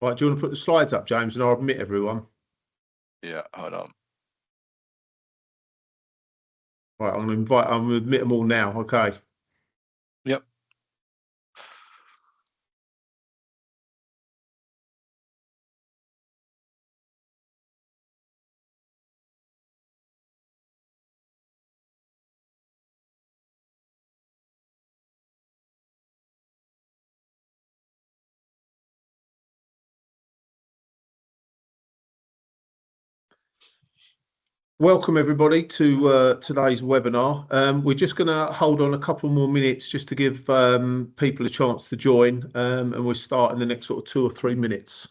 Right, do you want to put the slides up, James, and I'll admit everyone? Yeah, hold on. Right, I'm going to admit them all now. Okay. Yep. Welcome everybody to today's webinar. We're just going to hold on a couple more minutes just to give people a chance to join, and we'll start in the next sort of 2 or 3 minutes.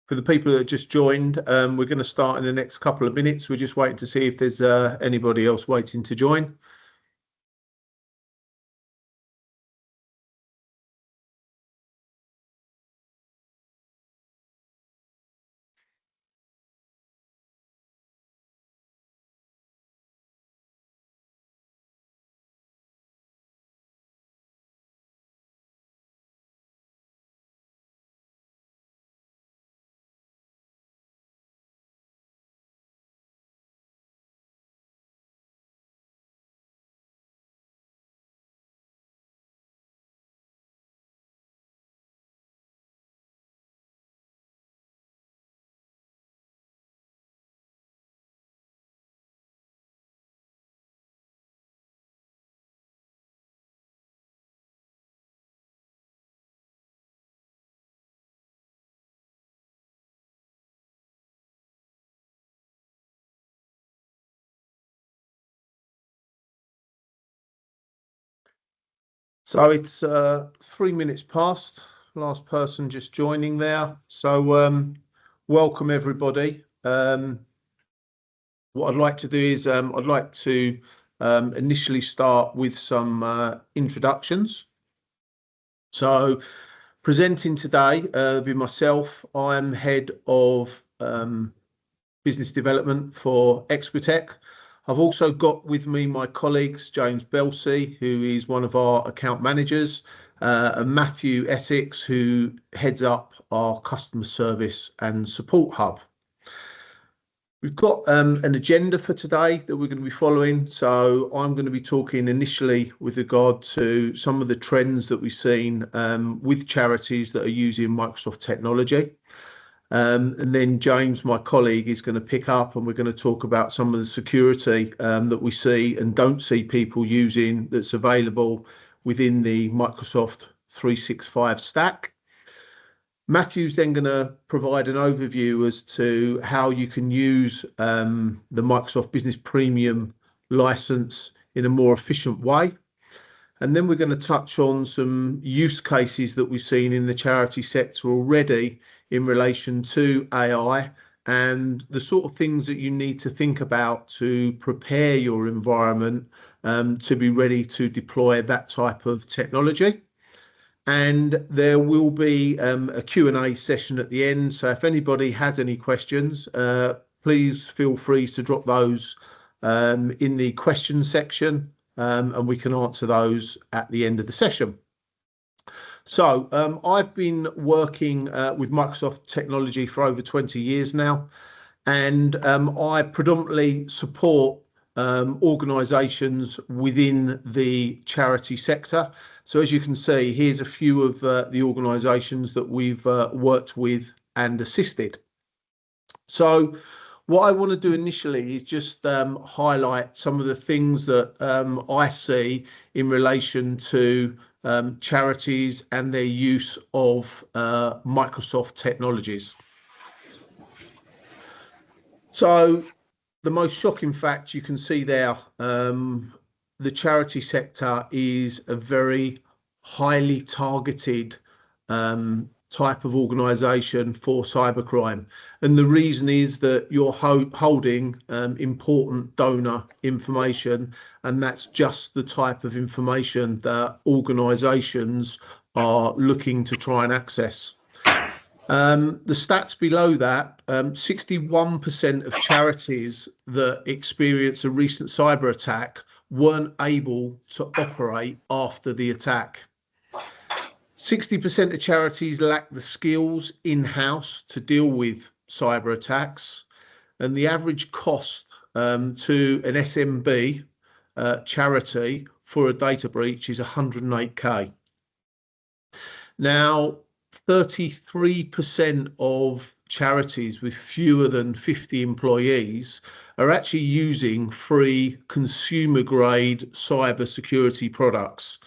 For the people that just joined, we're going to start in the next couple of minutes. We're just waiting to see if there's anybody else waiting to join. So it's 3 minutes past. Last person just joining there. So welcome everybody. What I'd like to do is I'd like to initially start with some introductions. So presenting today will be myself. I'm head of business development for Exquitech. I've also got with me my colleagues, James Belsey, who is one of our account managers, and Matthew Essex, who heads up our customer service and support hub. We've got an agenda for today that we're going to be following. So I'm going to be talking initially with regard to some of the trends that we've seen with charities that are using Microsoft technology. And then James, my colleague, is going to pick up and we're going to talk about some of the security that we see and don't see people using that's available within the Microsoft 365 stack. Matthew's then going to provide an overview as to how you can use the Microsoft Business Premium license in a more efficient way. And then we're going to touch on some use cases that we've seen in the charity sector already in relation to AI and the sort of things that you need to think about to prepare your environment to be ready to deploy that type of technology. And there will be a Q&A session at the end. So if anybody has any questions, please feel free to drop those in the question section. And we can answer those at the end of the session. So I've been working with Microsoft technology for over 20 years now, and I predominantly support organisations within the charity sector. So as you can see, here's a few of the organisations that we've worked with and assisted. So what I want to do initially is just highlight some of the things that I see in relation to charities and their use of Microsoft technologies. So the most shocking fact you can see there, the charity sector is a very highly targeted type of organisation for cybercrime. And the reason is that you're holding important donor information, and that's just the type of information that organisations are looking to try and access. The stats below that, 61% of charities that experience a recent cyber attack weren't able to operate after the attack. 60% of charities lack the skills in-house to deal with cyber attacks, and the average cost to an SMB charity for a data breach is 108k. Now, 33% of charities with fewer than 50 employees are actually using free consumer grade cyber security products,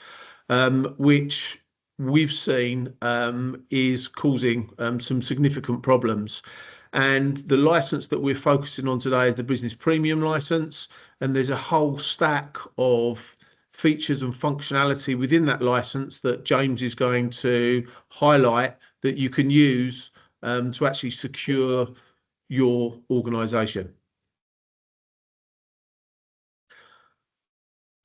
which we've seen is causing some significant problems. And the license that we're focusing on today is the business premium license, and there's a whole stack of features and functionality within that license that James is going to highlight that you can use to actually secure your organisation.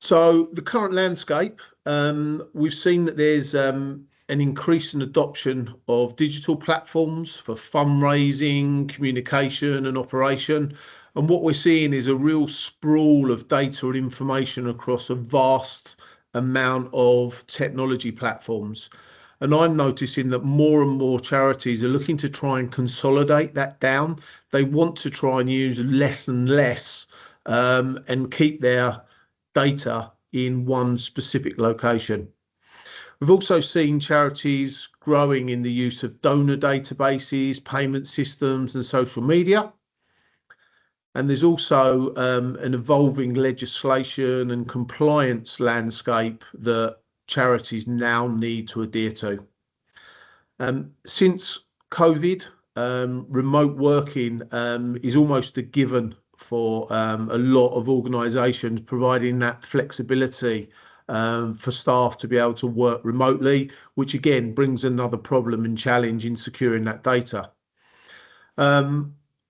So the current landscape, we've seen that there's an increase in adoption of digital platforms for fundraising, communication and operation. And what we're seeing is a real sprawl of data and information across a vast amount of technology platforms. And I'm noticing that more and more charities are looking to try and consolidate that down. They want to try and use less and less and keep their data in one specific location. We've also seen charities growing in the use of donor databases, payment systems and social media. And there's also an evolving legislation and compliance landscape that charities now need to adhere to. Since COVID, remote working is almost a given for a lot of organisations, providing that flexibility for staff to be able to work remotely, which again brings another problem and challenge in securing that data.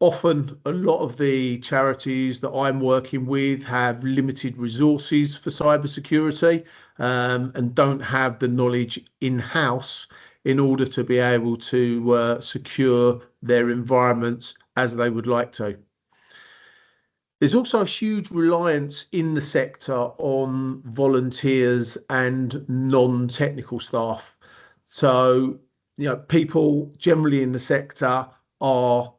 Often a lot of the charities that I'm working with have limited resources for cybersecurity and don't have the knowledge in-house in order to be able to secure their environments as they would like to. There's also a huge reliance in the sector on volunteers and non-technical staff. So, people generally in the sector are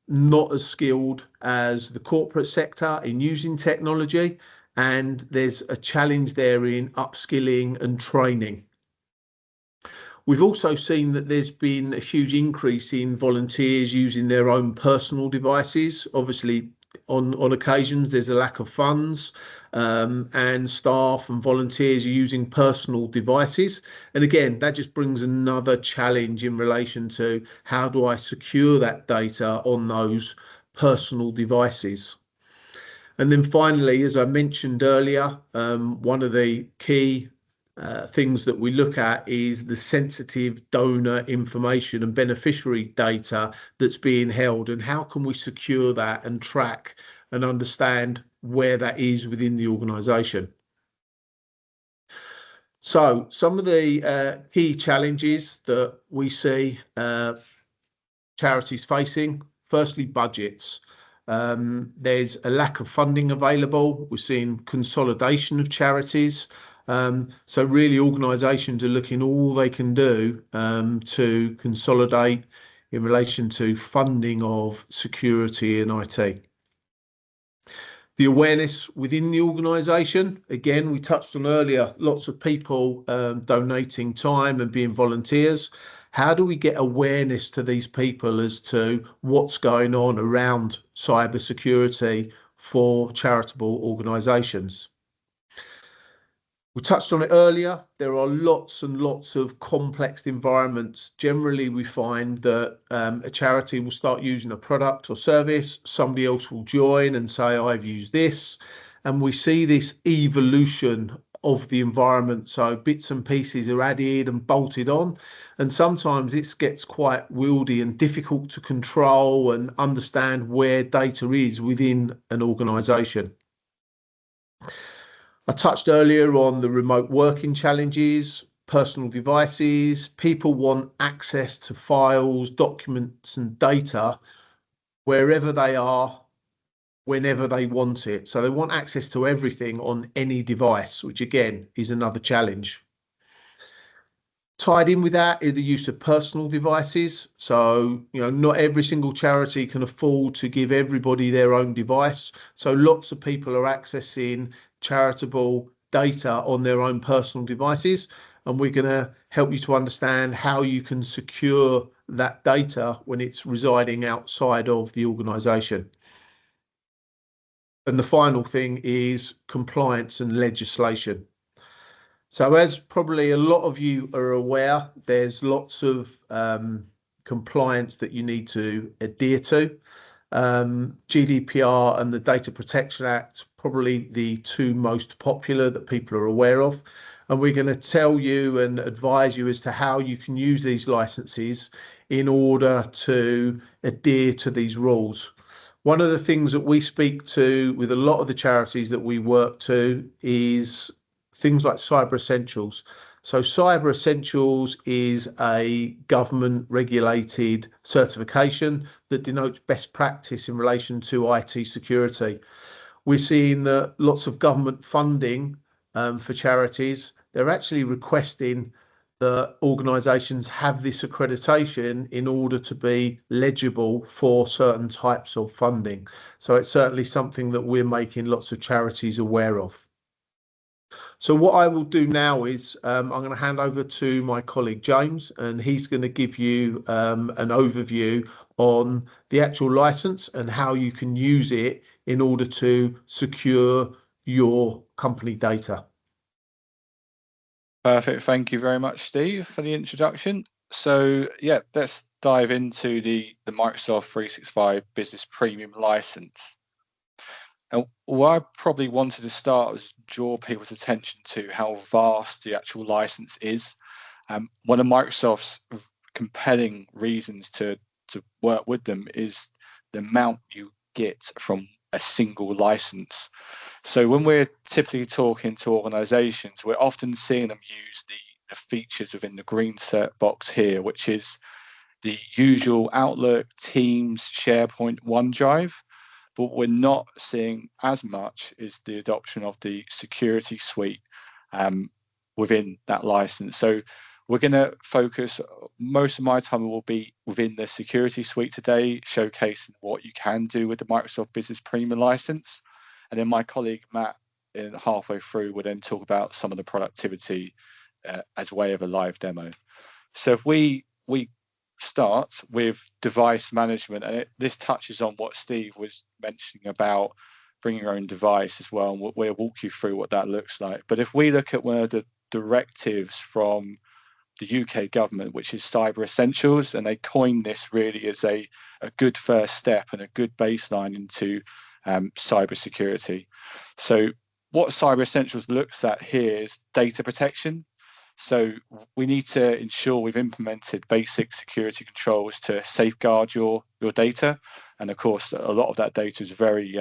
not as skilled as the corporate sector in using technology, and there's a challenge there in upskilling and training. We've also seen that there's been a huge increase in volunteers using their own personal devices. Obviously, on occasions, there's a lack of funds and staff and volunteers are using personal devices. And again, that just brings another challenge in relation to how do I secure that data on those personal devices. And then finally, as I mentioned earlier, one of the key things that we look at is the sensitive donor information and beneficiary data that's being held, and how can we secure that and track and understand where that is within the organisation. So some of the key challenges that we see charities facing: firstly, budgets. There's a lack of funding available. We're seeing consolidation of charities. So really organisations are looking all they can do to consolidate in relation to funding of security and IT. The awareness within the organisation, again, we touched on earlier, lots of people donating time and being volunteers. How do we get awareness to these people as to what's going on around cybersecurity for charitable organisations? We touched on it earlier. There are lots and lots of complex environments. Generally, we find that a charity will start using a product or service. Somebody else will join and say, I've used this. and we see this evolution of the environment. So bits and pieces are added and bolted on, and sometimes it gets quite wieldy and difficult to control and understand where data is within an organization. I touched earlier on the remote working challenges, personal devices. People want access to files, documents, and data wherever they are, whenever they want it. So they want access to everything on any device, which again is another challenge. Tied in with that is the use of personal devices. So, not every single charity can afford to give everybody their own device. So lots of people are accessing charitable data on their own personal devices. And we're going to help you to understand how you can secure that data when it's residing outside of the organisation. And the final thing is compliance and legislation. So as probably a lot of you are aware, there's lots of compliance that you need to adhere to. GDPR and the Data Protection Act, probably the two most popular that people are aware of. And we're going to tell you and advise you as to how you can use these licenses in order to adhere to these rules. One of the things that we speak to with a lot of the charities that we work to is things like Cyber Essentials. So Cyber Essentials is a government regulated certification that denotes best practice in relation to IT security. We're seeing that lots of government funding for charities, they're actually requesting that organisations have this accreditation in order to be legible for certain types of funding. So it's certainly something that we're making lots of charities aware of. So what I will do now is I'm going to hand over to my colleague James, and he's going to give you an overview on the actual license and how you can use it in order to secure your company data. Perfect. Thank you very much, Steve, for the introduction. So yeah, let's dive into the Microsoft 365 Business Premium license. And what I probably wanted to start was draw people's attention to how vast the actual license is. One of Microsoft's compelling reasons to work with them is the amount you get from a single license. So when we're typically talking to organizations, we're often seeing them use the features within the green set box here, which is the usual Outlook, Teams, SharePoint, OneDrive. But we're not seeing as much is the adoption of the security suite within that license. So we're going to focus, most of my time will be within the security suite today, showcasing what you can do with the Microsoft Business Premium license. And then my colleague Matt, halfway through, will then talk about some of the productivity as a way of a live demo. So if we start with device management, and this touches on what Steve was mentioning about bringing your own device as well, and we'll walk you through what that looks like. But if we look at one of the directives from the UK government, which is Cyber Essentials, and they coined this really as a good first step and a good baseline into cybersecurity. So what Cyber Essentials looks at here is data protection. So we need to ensure we've implemented basic security controls to safeguard your data. And of course, a lot of that data is very,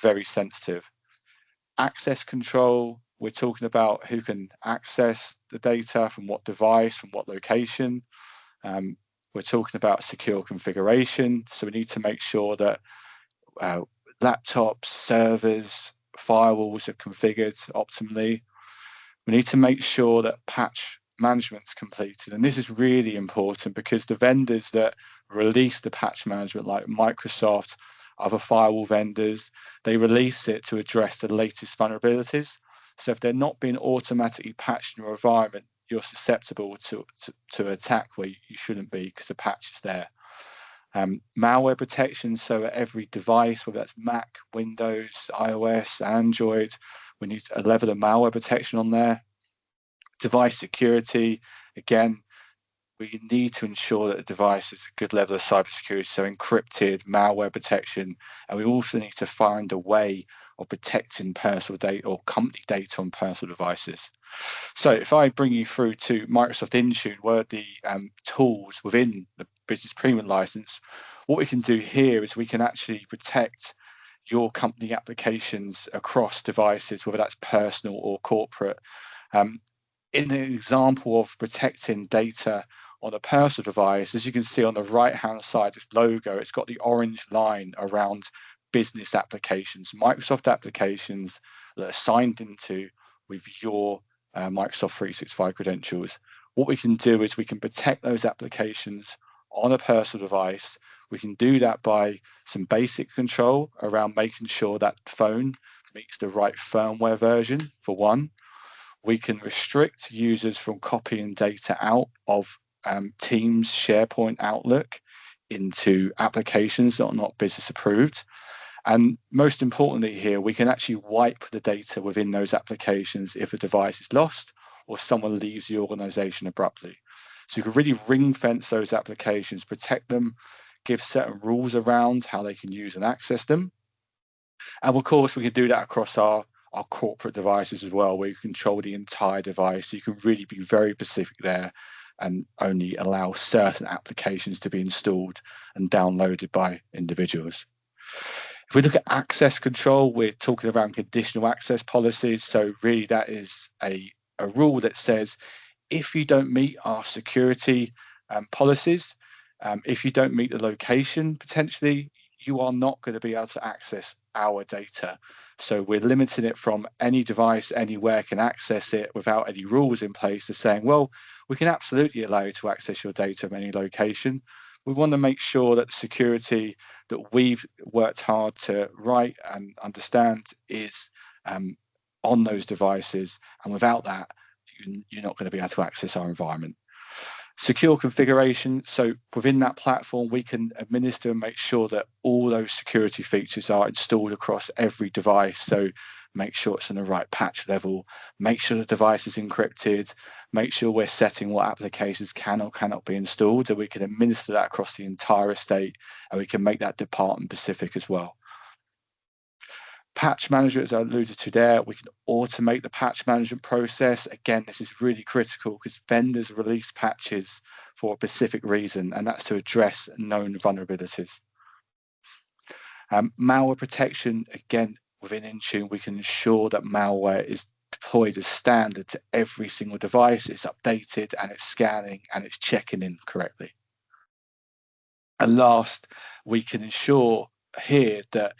very sensitive. Access control, we're talking about who can access the data, from what device, from what location. We're talking about secure configuration. So we need to make sure that laptops, servers, firewalls are configured optimally. We need to make sure that patch management's completed. And this is really important because the vendors that release the patch management, like Microsoft, other firewall vendors, they release it to address the latest vulnerabilities. So if they're not being automatically patched in your environment, you're susceptible to attack where you shouldn't be because the patch is there. Malware protection, so at every device, whether that's Mac, Windows, iOS, Android, we need a level of malware protection on there. Device security, again, we need to ensure that the device is a good level of cybersecurity, so encrypted, malware protection, and we also need to find a way of protecting personal data or company data on personal devices. So if I bring you through to Microsoft Intune, where the tools within the Business Premium license, what we can do here is we can actually protect your company applications across devices, whether that's personal or corporate. In an example of protecting data on a personal device, as you can see on the right-hand side, this logo, it's got the orange line around business applications, Microsoft applications that are signed into with your Microsoft 365 credentials. What we can do is we can protect those applications on a personal device. We can do that by some basic control around making sure that phone meets the right firmware version, for one. We can restrict users from copying data out of Teams, SharePoint, Outlook into applications that are not business approved. And most importantly here, we can actually wipe the data within those applications if a device is lost or someone leaves the organization abruptly. So you can really ring fence those applications, protect them, give certain rules around how they can use and access them. And of course, we can do that across our corporate devices as well, where you control the entire device. So you can really be very specific there and only allow certain applications to be installed and downloaded by individuals. If we look at access control, we're talking around conditional access policies. So really that is a rule that says, if you don't meet our security policies, if you don't meet the location, potentially, you are not going to be able to access our data. So we're limiting it from any device anywhere can access it without any rules in place to saying, well, we can absolutely allow you to access your data from any location. We want to make sure that the security that we've worked hard to write and understand is on those devices. And without that, you're not going to be able to access our environment. Secure configuration. So within that platform, we can administer and make sure that all those security features are installed across every device. So make sure it's in the right patch level, make sure the device is encrypted, make sure we're setting what applications can or cannot be installed, and we can administer that across the entire estate, and we can make that department specific as well. Patch management, as I alluded to there, we can automate the patch management process. Again, this is really critical because vendors release patches for a specific reason, and that's to address known vulnerabilities. Malware protection, again, within Intune, we can ensure that malware is deployed as standard to every single device, it's updated and it's scanning and it's checking in correctly. And last, we can ensure here that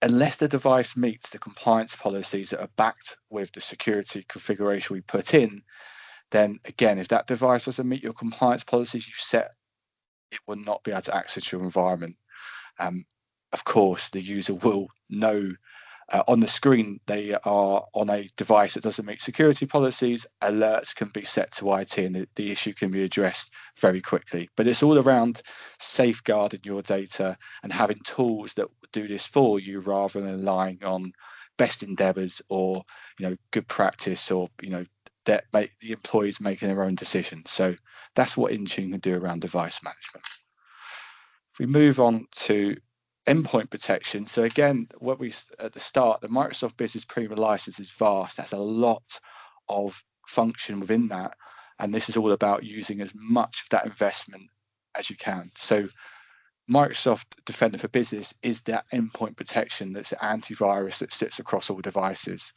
unless the device meets the compliance policies that are backed with the security configuration we put in, then again, if that device doesn't meet your compliance policies you set, it will not be able to access your environment. Of course, the user will know on the screen they are on a device that doesn't meet security policies. Alerts can be set to IT and the issue can be addressed very quickly. But it's all around safeguarding your data and having tools that do this for you rather than relying on best endeavors or good practice or that make the employees making their own decisions. So that's what Intune can do around device management. If we move on to endpoint protection. So again, what we at the start, the Microsoft Business Premium license is vast. That's a lot of function within that. And this is all about using as much of that investment as you can. So Microsoft Defender for Business is that endpoint protection that's an antivirus that sits across all devices.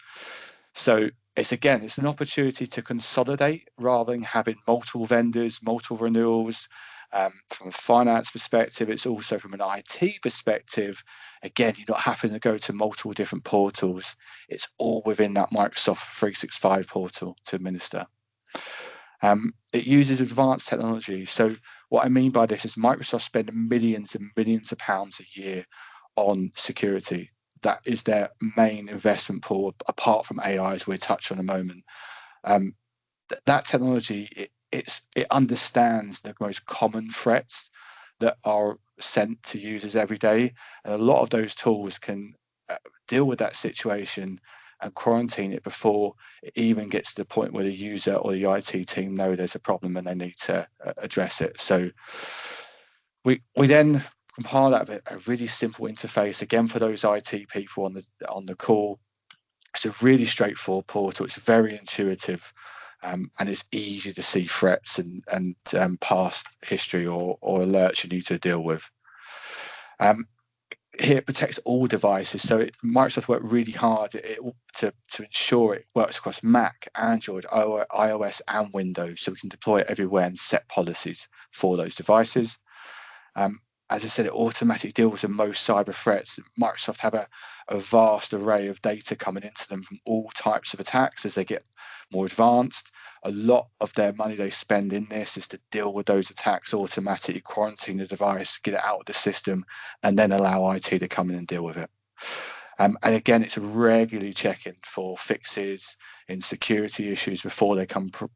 So it's an opportunity to consolidate rather than having multiple vendors, multiple renewals. From a finance perspective, it's also from an IT perspective. Again, you're not having to go to multiple different portals. It's all within that Microsoft 365 portal to administer. It uses advanced technology. So what I mean by this is Microsoft spend millions and millions of pounds a year on security. That is their main investment pool, apart from AI, as we'll touch on in a moment. That technology, it understands the most common threats that are sent to users every day, and a lot of those tools can deal with that situation and quarantine it before it even gets to the point where the user or the IT team know there's a problem and they need to address it. So we then compile that with a really simple interface. Again, for those IT people on the call, it's a really straightforward portal. It's very intuitive, and it's easy to see threats and past history or alerts you need to deal with. Here it protects all devices, so Microsoft worked really hard to ensure it works across Mac, Android, iOS, and Windows, so we can deploy it everywhere and set policies for those devices. As I said, it automatically deals with most cyber threats. Microsoft have a vast array of data coming into them from all types of attacks as they get more advanced. A lot of their money they spend in this is to deal with those attacks automatically, quarantine the device, get it out of the system, and then allow IT to come in and deal with it. And again, it's regularly checking for fixes in security issues before they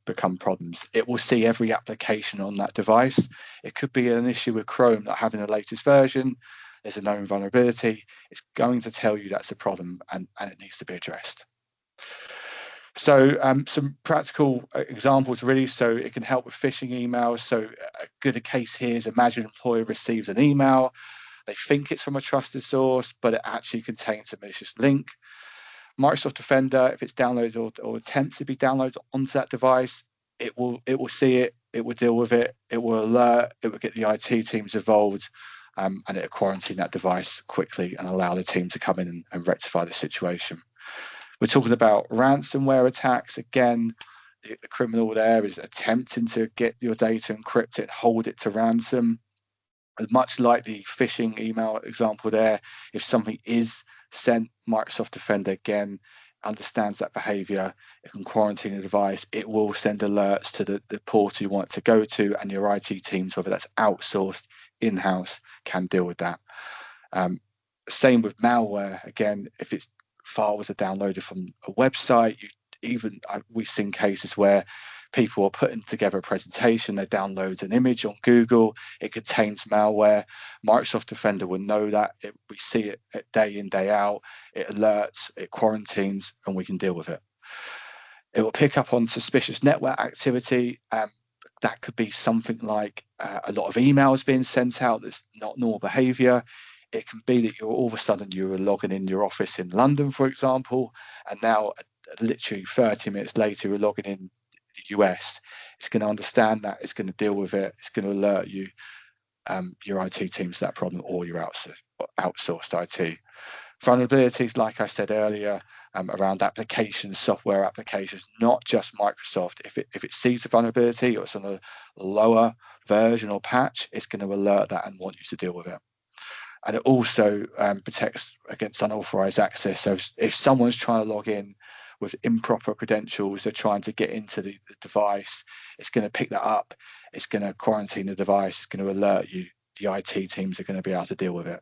become problems. It will see every application on that device. It could be an issue with Chrome not having the latest version. There's a known vulnerability. It's going to tell you that's a problem and it needs to be addressed. So some practical examples really, so it can help with phishing emails. So a good case here is, imagine an employee receives an email. They think it's from a trusted source, but it actually contains a malicious link. Microsoft Defender, if it's downloaded or attempts to be downloaded onto that device, it will see it, it will deal with it, it will alert, it will get the IT teams involved, and it will quarantine that device quickly and allow the team to come in and rectify the situation. We're talking about ransomware attacks. Again, the criminal there is attempting to get your data, encrypt it, and hold it to ransom. Much like the phishing email example there, if something is sent, Microsoft Defender again understands that behavior. It can quarantine the device. It will send alerts to the portal you want it to go to, and your IT teams, whether that's outsourced, in-house, can deal with that. Same with malware. Again, if it's files are downloaded from a website, we've seen cases where people are putting together a presentation, they download an image on Google, it contains malware. Microsoft Defender will know that. We see it day in, day out. It alerts, it quarantines, and we can deal with it. It will pick up on suspicious network activity. That could be something like a lot of emails being sent out that's not normal behavior. It can be that all of a sudden you're logging in your office in London, for example, and now literally 30 minutes later you're logging in the US. It's going to understand that, it's going to deal with it, it's going to alert you, your IT teams to that problem, or your outsourced IT. Vulnerabilities, like I said earlier, around applications, software applications, not just Microsoft. If it sees the vulnerability or it's on a lower version or patch, it's going to alert that and want you to deal with it. And it also protects against unauthorized access. So if someone's trying to log in with improper credentials, they're trying to get into the device, it's going to pick that up, it's going to quarantine the device, it's going to alert you. The IT teams are going to be able to deal with it.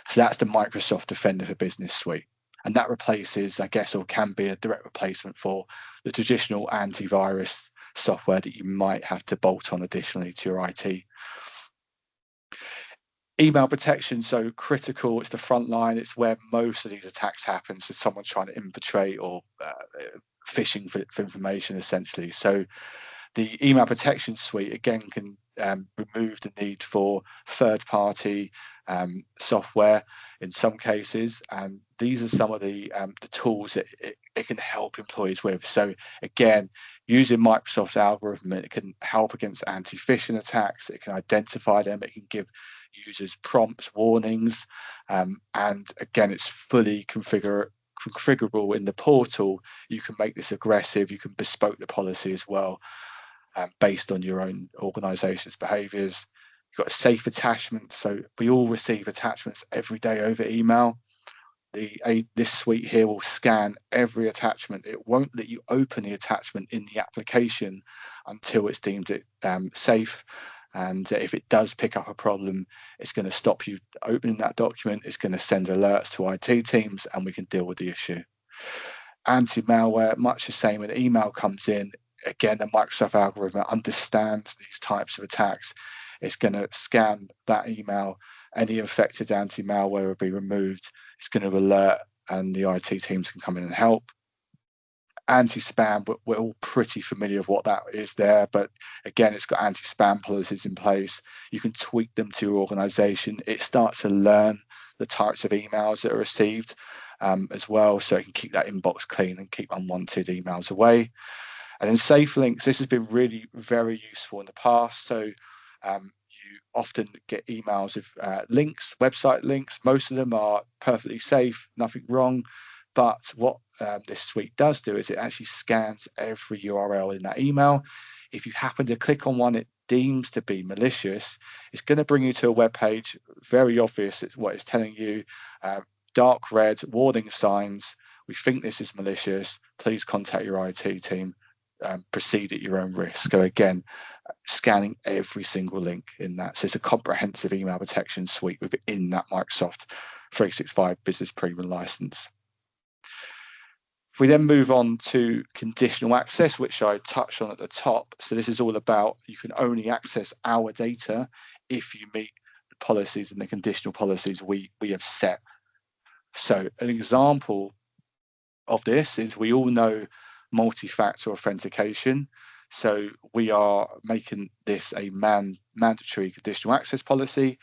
So that's the Microsoft Defender for Business suite. And that replaces, I guess, or can be a direct replacement for the traditional antivirus software that you might have to bolt on additionally to your IT. Email protection, so critical. It's the front line. It's where most of these attacks happen. So someone's trying to infiltrate or phishing for information, essentially. So the email protection suite, again, can remove the need for third-party software in some cases. And these are some of the tools that it can help employees with. So again, using Microsoft's algorithm, it can help against anti-phishing attacks. It can identify them. It can give users prompts, warnings, and again, it's fully configurable in the portal. You can make this aggressive. You can bespoke the policy as well, based on your own organization's behaviors. You've got a safe attachment. So we all receive attachments every day over email. This suite here will scan every attachment. It won't let you open the attachment in the application until it's deemed it safe. And if it does pick up a problem, it's going to stop you opening that document. It's going to send alerts to IT teams, and we can deal with the issue. Anti-malware, much the same. When email comes in, again, the Microsoft algorithm understands these types of attacks. It's going to scan that email. Any infected anti-malware will be removed. It's going to alert, and the IT teams can come in and help. Anti-spam, we're all pretty familiar with what that is there, but again, it's got anti-spam policies in place. You can tweak them to your organization. It starts to learn the types of emails that are received as well, so it can keep that inbox clean and keep unwanted emails away. And then safe links, this has been really very useful in the past. So you often get emails with links, website links. Most of them are perfectly safe, nothing wrong. But what this suite does do is it actually scans every URL in that email. If you happen to click on one it deems to be malicious, it's going to bring you to a web page. Very obvious, it's what it's telling you. Dark red, warning signs. We think this is malicious. Please contact your IT team. Proceed at your own risk. So again, scanning every single link in that. So it's a comprehensive email protection suite within that Microsoft 365 Business Premium license. If we then move on to conditional access, which I touched on at the top. So this is all about you can only access our data if you meet the policies and the conditional policies we have set. So an example of this is we all know multi-factor authentication. So we are making this a mandatory conditional access policy.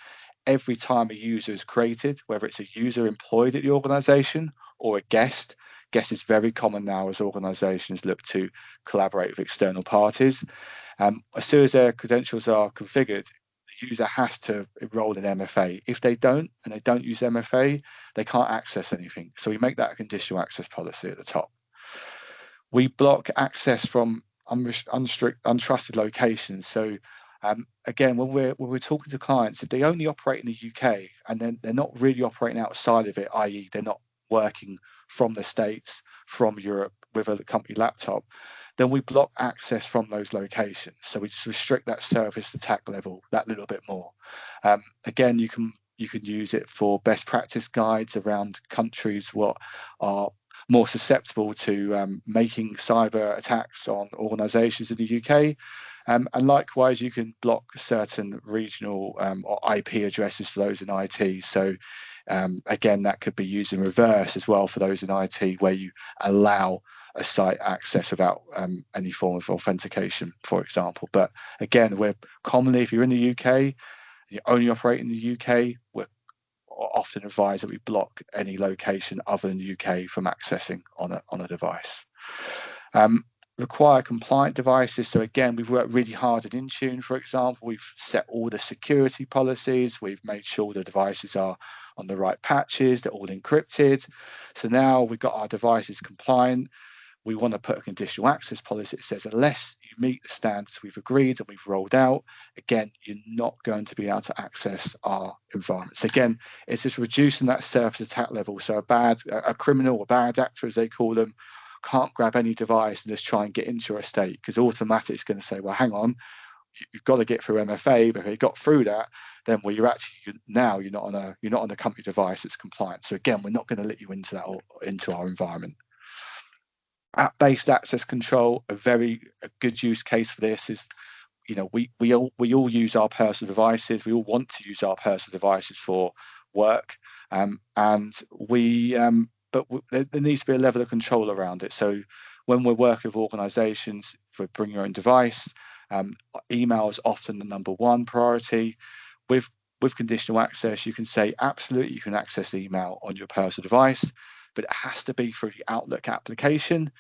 Every time a user is created, whether it's a user employed at the organization or a guest is very common now as organizations look to collaborate with external parties. As soon as their credentials are configured, the user has to enroll in MFA. If they don't, and they don't use MFA, they can't access anything. So we make that a conditional access policy at the top. We block access from untrusted locations. So again, when we're talking to clients, if they only operate in the UK and then they're not really operating outside of it, i.e. they're not working from the States, from Europe with a company laptop, then we block access from those locations. So we just restrict that service attack level that little bit more. Again, you can use it for best practice guides around countries what are more susceptible to making cyber attacks on organizations in the UK. And likewise, you can block certain regional or IP addresses for those in IT. So again, that could be used in reverse as well for those in IT, where you allow a site access without any form of authentication, for example. But again, we're commonly, if you're in the UK, you only operate in the UK, we're often advise that we block any location other than the UK from accessing on a device. Require compliant devices. So again, we've worked really hard at Intune, for example. We've set all the security policies. We've made sure the devices are on the right patches. They're all encrypted. So now we've got our devices compliant. We want to put a conditional access policy that says unless you meet the standards we've agreed and we've rolled out, again, you're not going to be able to access our environments. Again, it's just reducing that surface attack level. So a criminal or bad actor, as they call them, can't grab any device and just try and get into your estate, because automatic is going to say, well, hang on, you've got to get through MFA. But if you got through that, then well, you're not on a company device that's compliant. So again, we're not going to let you into that or into our environment. App-based access control, a good use case for this is, we all use our personal devices. We all want to use our personal devices for work, but there needs to be a level of control around it. So when we're working with organizations for bring your own device, email is often the #1 priority. With conditional access, you can say absolutely you can access email on your personal device, but it has to be through the Outlook application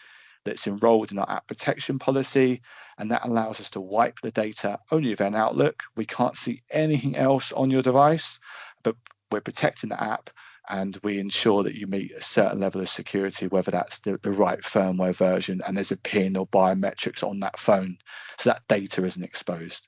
that's enrolled in our app protection policy, and that allows us to wipe the data only within Outlook. We can't see anything else on your device, but we're protecting the app, and we ensure that you meet a certain level of security, whether that's the right firmware version and there's a PIN or biometrics on that phone, so that data isn't exposed.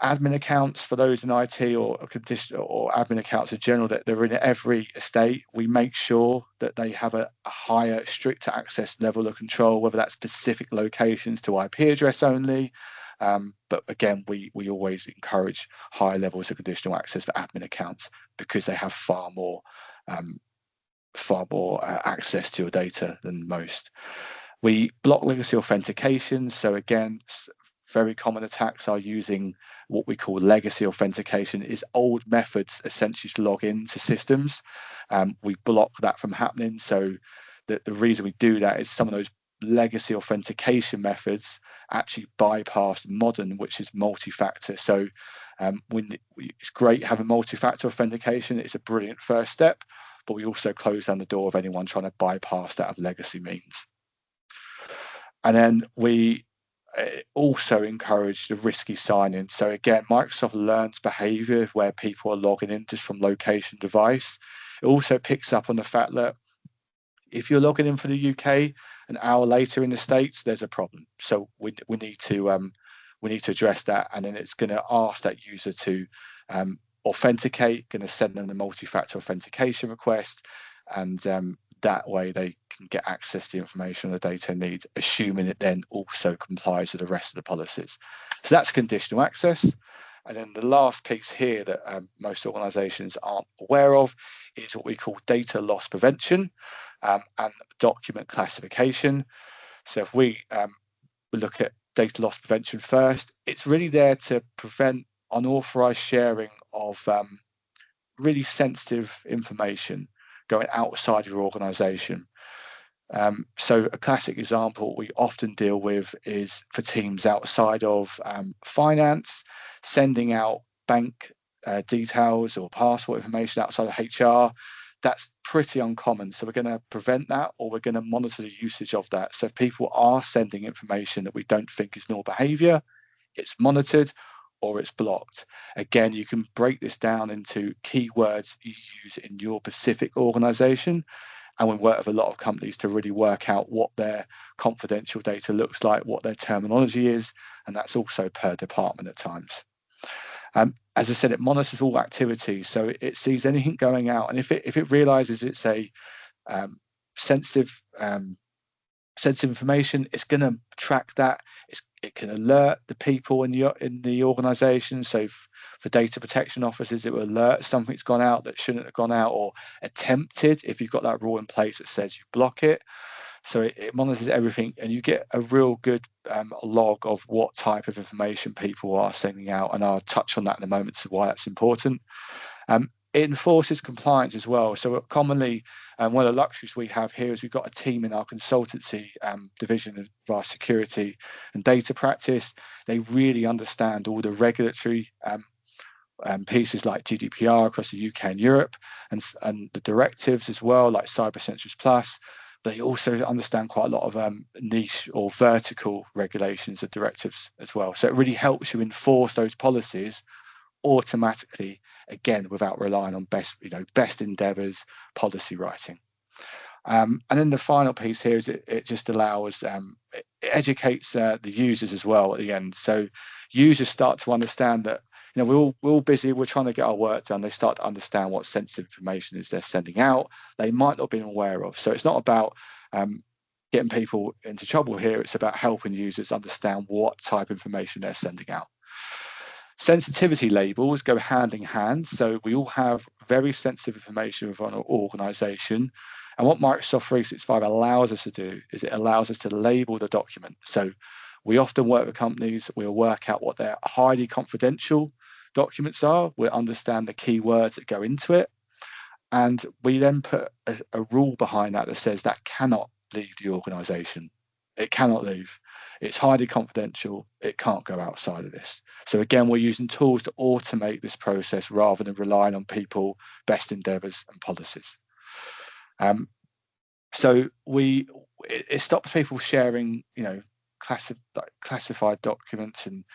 Admin accounts for those in IT or admin accounts in general, that they're in every estate. We make sure that they have a higher, stricter access level of control, whether that's specific locations to IP address only. But again, we always encourage higher levels of conditional access for admin accounts, because they have far more access to your data than most. We block legacy authentication. So again, very common attacks are using what we call legacy authentication, is old methods essentially to log into systems. We block that from happening. So the reason we do that is some of those legacy authentication methods actually bypass modern, which is multi-factor. So it's great having multi-factor authentication. It's a brilliant first step, but we also close down the door of anyone trying to bypass that of legacy means. And then we also encourage the risky sign-in. So again, Microsoft learns behavior where people are logging in just from location device. It also picks up on the fact that if you're logging in for the UK, an hour later in the States, there's a problem. So we need to address that, and then it's going to ask that user to authenticate, going to send them the multi-factor authentication request, and that way they can get access to the information on the data needs, assuming it then also complies with the rest of the policies. So that's conditional access. And then the last piece here that most organizations aren't aware of is what we call data loss prevention and document classification. So if we look at data loss prevention first, it's really there to prevent unauthorized sharing of really sensitive information going outside your organization. So a classic example we often deal with is for teams outside of finance, sending out bank details or passport information outside of HR. That's pretty uncommon. So we're going to prevent that, or we're going to monitor the usage of that. So if people are sending information that we don't think is normal behavior, it's monitored or it's blocked. Again, you can break this down into keywords you use in your specific organization. And we work with a lot of companies to really work out what their confidential data looks like, what their terminology is, and that's also per department at times. As I said, it monitors all activities, so it sees anything going out, and if it realizes it's a sensitive information, it's going to track that. It can alert the people in the organization. So for data protection officers, it will alert something's gone out that shouldn't have gone out, or attempted if you've got that rule in place that says you block it. So it monitors everything, and you get a real good log of what type of information people are sending out, and I'll touch on that in a moment to why that's important. It enforces compliance as well. So commonly, one of the luxuries we have here is we've got a team in our consultancy division of our security and data practice. They really understand all the regulatory pieces like GDPR across the UK and Europe, and the directives as well, like Cyber Essentials Plus. They also understand quite a lot of niche or vertical regulations and directives as well. So it really helps you enforce those policies automatically, again, without relying on best endeavors policy writing. And then the final piece here is it just allows, it educates the users as well at the end. So users start to understand that, we're all busy, we're trying to get our work done. They start to understand what sensitive information is they're sending out, they might not have been aware of. So it's not about getting people into trouble here, it's about helping users understand what type of information they're sending out. Sensitivity labels go hand in hand. So we all have very sensitive information within our organization. And what Microsoft 365 allows us to do is it allows us to label the document. So we often work with companies, we'll work out what their highly confidential documents are, we'll understand the keywords that go into it, and we then put a rule behind that says that cannot leave the organization. It cannot leave. It's highly confidential. It can't go outside of this. So again, we're using tools to automate this process rather than relying on people, best endeavors and policies. So it stops people sharing, classified documents and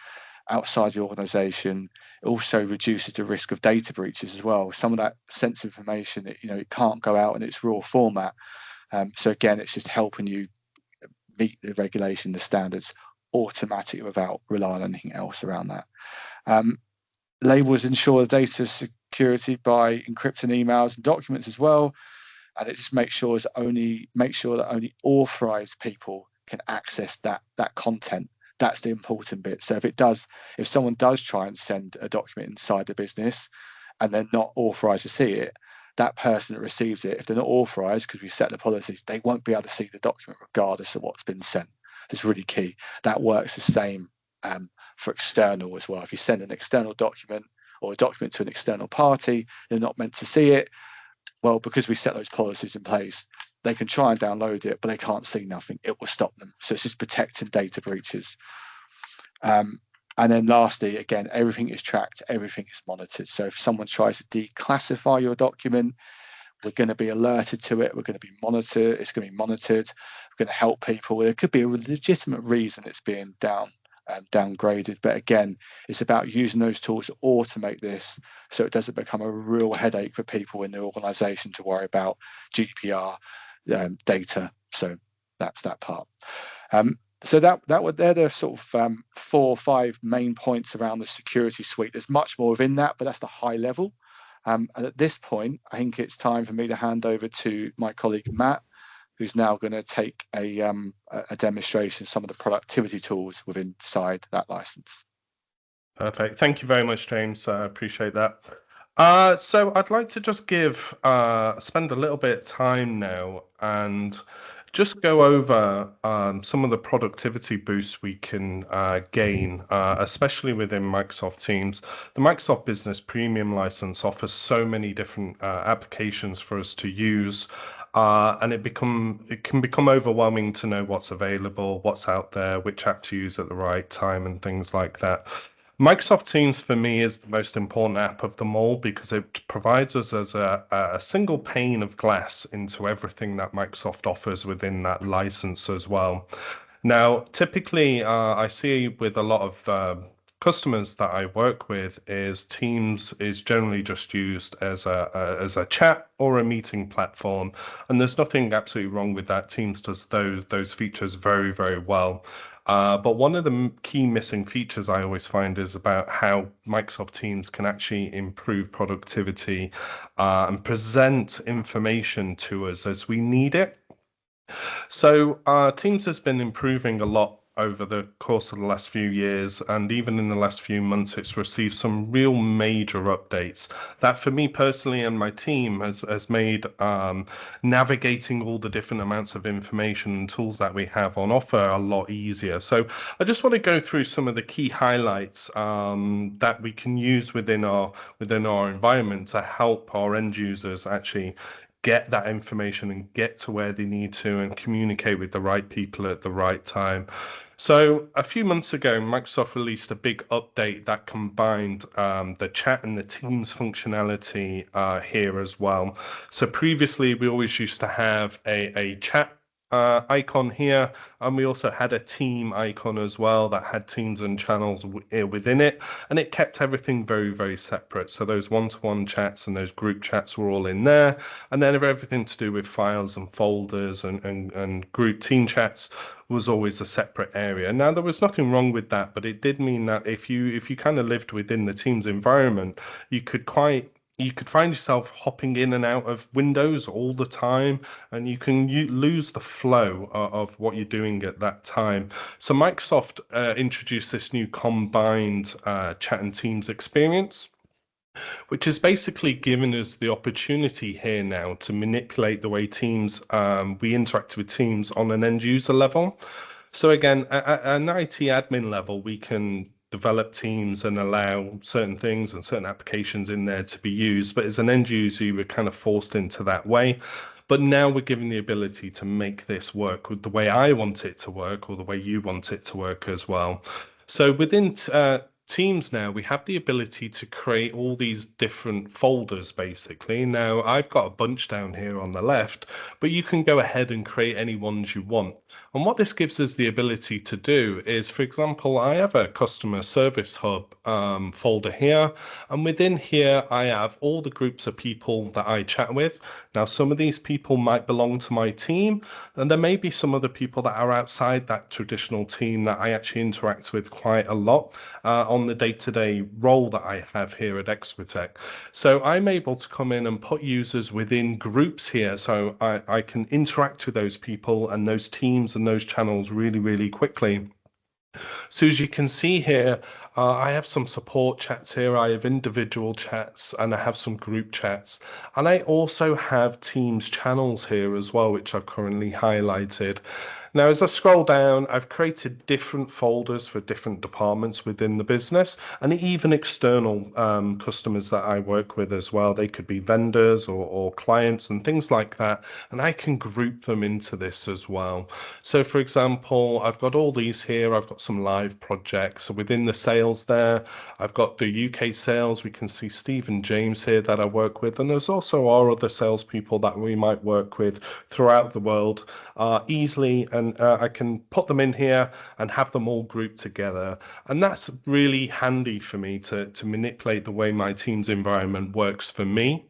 outside the organization. It also reduces the risk of data breaches as well. Some of that sensitive information, it can't go out in its raw format. So again, it's just helping you meet the regulation, the standards automatically without relying on anything else around that. Labels ensure the data security by encrypting emails and documents as well, and it just makes sure that only authorized people can access that content. That's the important bit. So if someone does try and send a document inside the business and they're not authorized to see it, that person that receives it, if they're not authorized, because we set the policies, they won't be able to see the document regardless of what's been sent. It's really key. That works the same for external as well. If you send an external document or a document to an external party, they're not meant to see it. Well, because we set those policies in place, they can try and download it, but they can't see nothing. It will stop them. So it's just protecting data breaches. And then lastly, again, everything is tracked, everything is monitored. So if someone tries to declassify your document, we're going to be alerted to it. We're going to be monitored. It's going to be monitored. We're going to help people. There could be a legitimate reason it's being downgraded. But again, it's about using those tools to automate this so it doesn't become a real headache for people in the organization to worry about GDPR data. So that's that part. So they're the sort of 4 or 5 main points around the security suite. There's much more within that, but that's the high level. And at this point, I think it's time for me to hand over to my colleague Matt, who's now going to take a demonstration of some of the productivity tools within inside that license. Perfect. Thank you very much, James. I appreciate that. So I'd like to just spend a little bit of time now and just go over some of the productivity boosts we can gain, especially within Microsoft Teams. The Microsoft Business Premium license offers so many different applications for us to use, and it can become overwhelming to know what's available, what's out there, which app to use at the right time, and things like that. Microsoft Teams for me is the most important app of them all because it provides us as a single pane of glass into everything that Microsoft offers within that license as well. Now, typically, I see with a lot of customers that I work with is Teams is generally just used as a chat or a meeting platform, and there's nothing absolutely wrong with that. Teams does those features very, very well. But one of the key missing features I always find is about how Microsoft Teams can actually improve productivity and present information to us as we need it. So Teams has been improving a lot over the course of the last few years, and even in the last few months, it's received some real major updates that for me personally and my team has made navigating all the different amounts of information and tools that we have on offer a lot easier. So I just want to go through some of the key highlights that we can use within our environment to help our end users actually get that information and get to where they need to and communicate with the right people at the right time. So a few months ago, Microsoft released a big update that combined the chat and the Teams functionality here as well. So previously, we always used to have a chat icon here, and we also had a team icon as well that had teams and channels within it, and it kept everything very, very separate. So those one-to-one chats and those group chats were all in there, and then everything to do with files and folders and group team chats was always a separate area. Now, there was nothing wrong with that, but it did mean that if you kind of lived within the Teams environment, you could find yourself hopping in and out of windows all the time, and you can lose the flow of what you're doing at that time. So Microsoft introduced this new combined chat and Teams experience, which has basically given us the opportunity here now to manipulate the way Teams, we interact with Teams on an end user level. So again, at an IT admin level, we can develop Teams and allow certain things and certain applications in there to be used. But as an end user, you were kind of forced into that way. But now we're given the ability to make this work with the way I want it to work or the way you want it to work as well. So within Teams now, we have the ability to create all these different folders, basically. Now, I've got a bunch down here on the left, but you can go ahead and create any ones you want. And what this gives us the ability to do is, for example, I have a customer service hub folder here, and within here, I have all the groups of people that I chat with. Now, some of these people might belong to my team, and there may be some other people that are outside that traditional team that I actually interact with quite a lot on the day-to-day role that I have here at Exquitech. So I'm able to come in and put users within groups here, so I can interact with those people and those teams and those channels really, really quickly. So as you can see here, I have some support chats here, I have individual chats, and I have some group chats. And I also have Teams channels here as well, which I've currently highlighted. Now, as I scroll down, I've created different folders for different departments within the business, and even external customers that I work with as well. They could be vendors or clients and things like that, and I can group them into this as well. So, for example, I've got all these here. I've got some live projects. So within the sales there, I've got the UK sales. We can see Steve and James here that I work with, and there's also our other salespeople that we might work with throughout the world easily, and I can put them in here and have them all grouped together. And that's really handy for me to manipulate the way my team's environment works for me.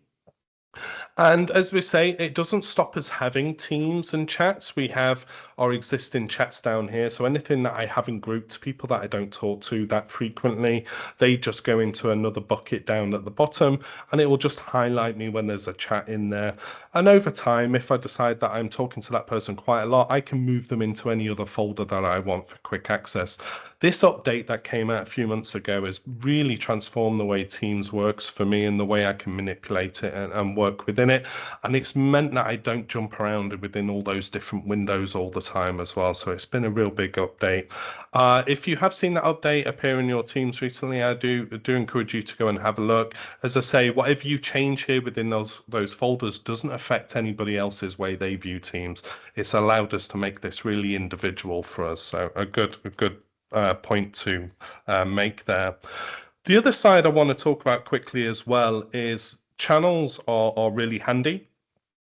And as we say, it doesn't stop us having teams and chats. We have our existing chats down here. So anything that I haven't grouped, people that I don't talk to that frequently, they just go into another bucket down at the bottom, and it will just highlight me when there's a chat in there. And over time, if I decide that I'm talking to that person quite a lot, I can move them into any other folder that I want for quick access. This update that came out a few months ago has really transformed the way Teams works for me and the way I can manipulate it and work within it. And it's meant that I don't jump around within all those different windows all the time as well. So it's been a real big update. If you have seen that update appear in your Teams recently, I do encourage you to go and have a look. As I say, whatever you change here within those folders doesn't affect anybody else's way they view Teams. It's allowed us to make this really individual for us. So a good point to make there. The other side I want to talk about quickly as well is channels are really handy.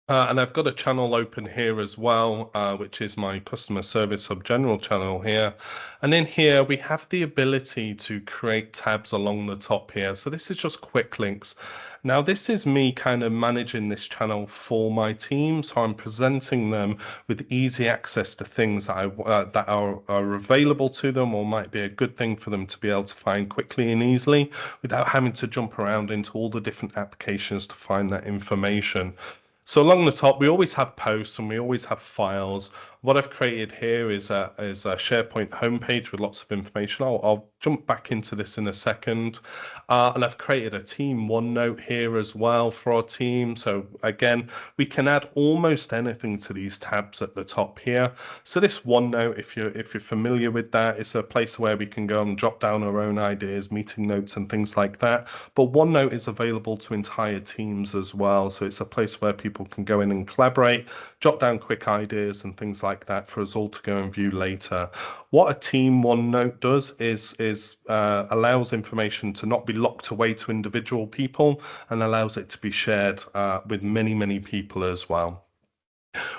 And I've got a channel open here as well, which is my customer service hub general channel here. And in here, we have the ability to create tabs along the top here. So this is just quick links. Now, this is me kind of managing this channel for my team. So I'm presenting them with easy access to things that, that are available to them, or might be a good thing for them to be able to find quickly and easily without having to jump around into all the different applications to find that information. So along the top, we always have posts and we always have files. What I've created here is a SharePoint homepage with lots of information. I'll jump back into this in a second. And I've created a team OneNote here as well for our team. So again, we can add almost anything to these tabs at the top here. So this OneNote, if you're familiar with that, it's a place where we can go and jot down our own ideas, meeting notes and things like that. But OneNote is available to entire teams as well. So it's a place where people can go in and collaborate, jot down quick ideas and things like that for us all to go and view later. What a team OneNote does is allows information to not be locked away to individual people and allows it to be shared with many people as well.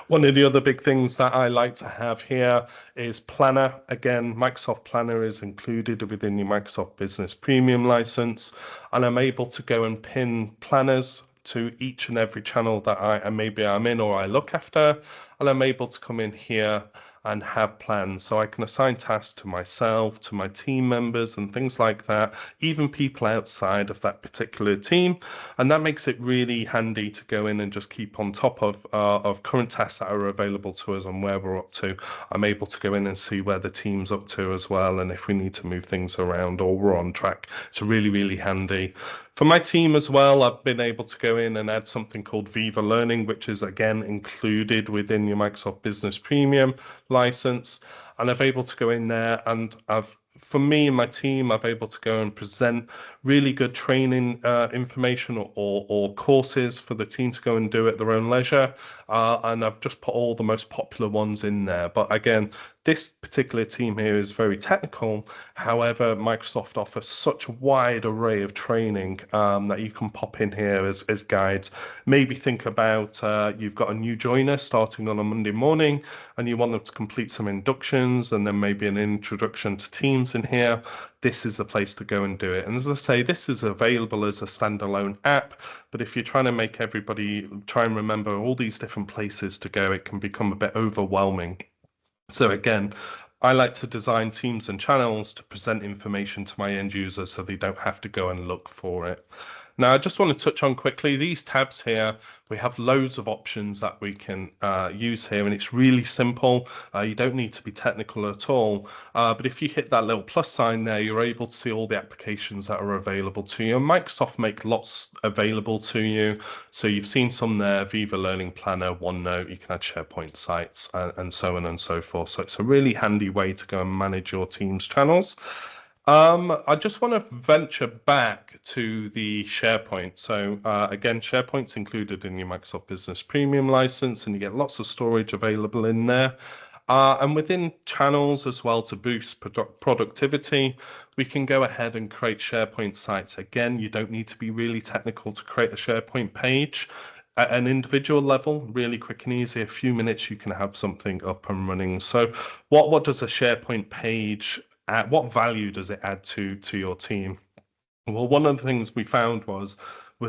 One of the other big things that I like to have here is Planner. Again, Microsoft Planner is included within your Microsoft Business Premium license, and I'm able to go and pin planners to each and every channel that I'm in or I look after, and I'm able to come in here and have plans. So I can assign tasks to myself, to my team members and things like that, even people outside of that particular team. And that makes it really handy to go in and just keep on top of current tasks that are available to us and where we're up to. I'm able to go in and see where the team's up to as well, and if we need to move things around or we're on track. It's really handy. For my team as well, I've been able to go in and add something called Viva Learning, which is again included within your Microsoft Business Premium license. And I've able to go in there and for me and my team, I've able to go and present really good training information or courses for the team to go and do at their own leisure. And I've just put all the most popular ones in there. But again, this particular team here is very technical. However, Microsoft offers such a wide array of training that you can pop in here as guides. Maybe think about you've got a new joiner starting on a Monday morning and you want them to complete some inductions and then maybe an introduction to Teams in here. This is the place to go and do it. And as I say, this is available as a standalone app, but if you're trying to make everybody try and remember all these different places to go, it can become a bit overwhelming. So again, I like to design teams and channels to present information to my end users so they don't have to go and look for it. Now, I just want to touch on quickly these tabs here. We have loads of options that we can use here, and it's really simple. You don't need to be technical at all. But if you hit that little plus sign there, you're able to see all the applications that are available to you. And Microsoft make lots available to you. So you've seen some there: Viva Learning Planner, OneNote, you can add SharePoint sites, and so on and so forth. So it's a really handy way to go and manage your team's channels. I just want to venture back to the SharePoint. So again, SharePoint's included in your Microsoft Business Premium license, and you get lots of storage available in there. And within channels as well, to boost productivity, we can go ahead and create SharePoint sites. Again, you don't need to be really technical to create a SharePoint page. At an individual level, really quick and easy, a few minutes, you can have something up and running. So what does a SharePoint page add? What value does it add to your team? Well, one of the things we found was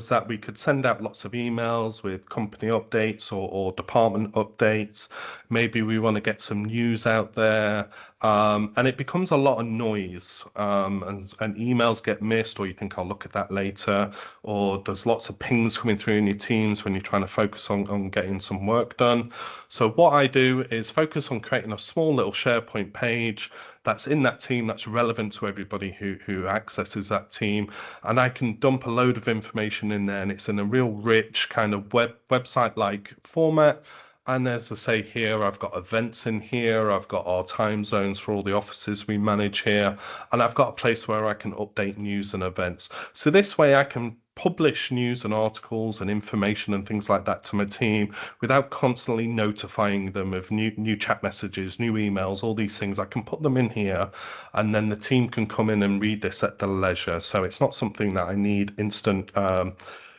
that we could send out lots of emails with company updates or department updates. Maybe we want to get some news out there, and it becomes a lot of noise, and emails get missed, or you think I'll look at that later, or there's lots of pings coming through in your teams when you're trying to focus on getting some work done. So what I do is focus on creating a small little SharePoint page that's in that team, that's relevant to everybody who accesses that team, and I can dump a load of information in there, and it's in a real rich kind of website-like format. And as I say here, I've got events in here, I've got our time zones for all the offices we manage here, and I've got a place where I can update news and events. So this way I can publish news and articles and information and things like that to my team without constantly notifying them of new chat messages, new emails, all these things. I can put them in here, and then the team can come in and read this at their leisure. So it's not something that I need instant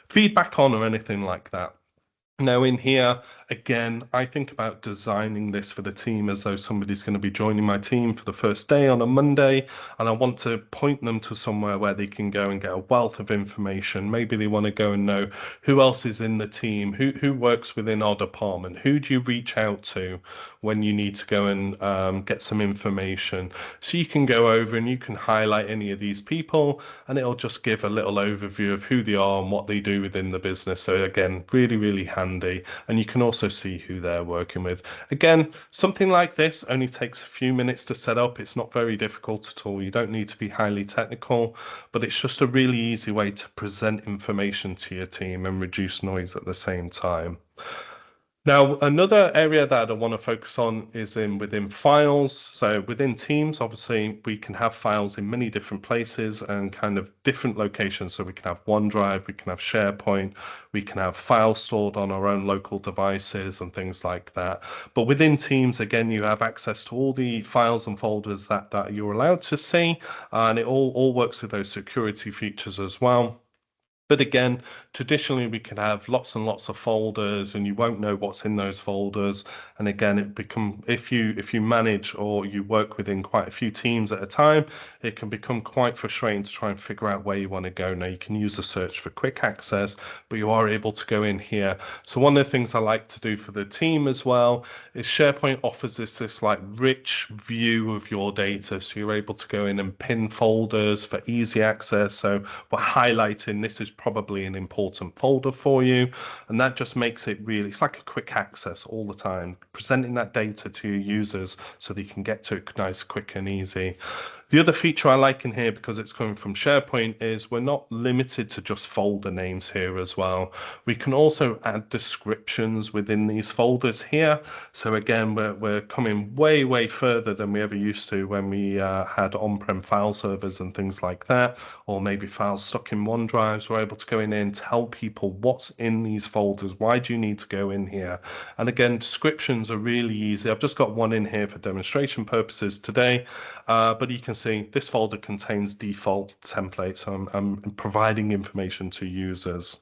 feedback on or anything like that. Now in here, again, I think about designing this for the team as though somebody's going to be joining my team for the first day on a Monday, and I want to point them to somewhere where they can go and get a wealth of information. Maybe they want to go and know who else is in the team, who works within our department, who do you reach out to when you need to go and get some information. So you can go over and you can highlight any of these people, and it'll just give a little overview of who they are and what they do within the business. So again, really, really handy. And you can also see who they're working with. Again, something like this only takes a few minutes to set up. It's not very difficult at all. You don't need to be highly technical, but it's just a really easy way to present information to your team and reduce noise at the same time. Now, another area that I want to focus on is within files. So within Teams, obviously, we can have files in many different places and kind of different locations. So we can have OneDrive, we can have SharePoint, we can have files stored on our own local devices and things like that. But within Teams, again, you have access to all the files and folders that you're allowed to see, and it all works with those security features as well. But again, traditionally we can have lots and lots of folders, and you won't know what's in those folders. And again, if you manage or you work within quite a few teams at a time, it can become quite frustrating to try and figure out where you want to go. Now you can use the search for quick access, but you are able to go in here. So one of the things I like to do for the team as well is SharePoint offers this like rich view of your data. So you're able to go in and pin folders for easy access. So we're highlighting this is probably an important folder for you, and that just makes it really, it's like a quick access all the time, presenting that data to your users so they can get to it nice, quick and easy. The other feature I like in here, because it's coming from SharePoint, is we're not limited to just folder names here as well. We can also add descriptions within these folders here. So again, we're coming way further than we ever used to when we had on-prem file servers and things like that, or maybe files stuck in OneDrive. We're able to go in and tell people what's in these folders. Why do you need to go in here? And again, descriptions are really easy. I've just got one in here for demonstration purposes today, but you can see this folder contains default templates. So I'm providing information to users.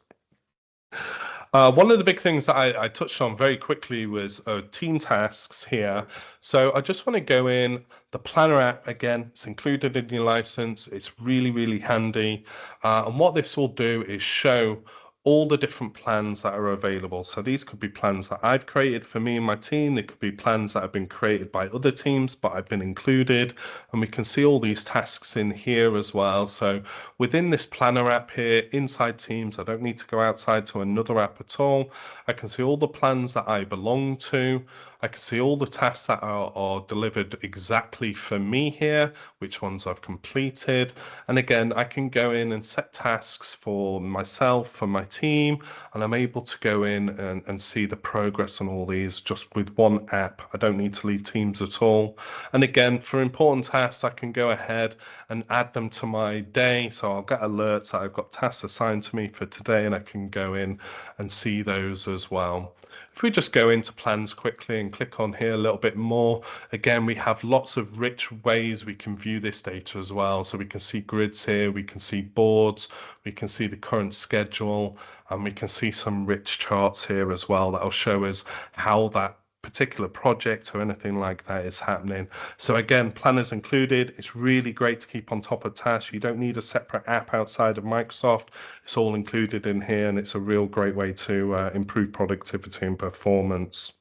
One of the big things that I touched on very quickly was team tasks here. So I just want to go in the Planner app. Again, it's included in your license. It's really handy. And what this will do is show all the different plans that are available. So these could be plans that I've created for me and my team. They could be plans that have been created by other teams, but I've been included. And we can see all these tasks in here as well. So within this planner app here, inside Teams, I don't need to go outside to another app at all. I can see all the plans that I belong to. I can see all the tasks that are delivered exactly for me here, which ones I've completed. And again, I can go in and set tasks for myself, for my team, and I'm able to go in and see the progress on all these just with one app. I don't need to leave Teams at all. And again, for important tasks, I can go ahead and add them to my day. So I'll get alerts that I've got tasks assigned to me for today, and I can go in and see those as well. If we just go into plans quickly and click on here a little bit more, again, we have lots of rich ways we can view this data as well. So we can see grids here, we can see boards, we can see the current schedule, and we can see some rich charts here as well that'll show us how that particular project or anything like that is happening. So again, planners included. It's really great to keep on top of tasks. You don't need a separate app outside of Microsoft. It's all included in here, and it's a real great way to improve productivity and performance.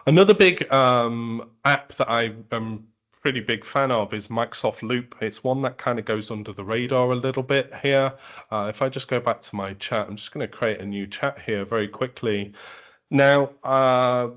Another big app that I am pretty big fan of is Microsoft Loop. It's one that kind of goes under the radar a little bit here. If I just go back to my chat, I'm just going to create a new chat here very quickly. Now,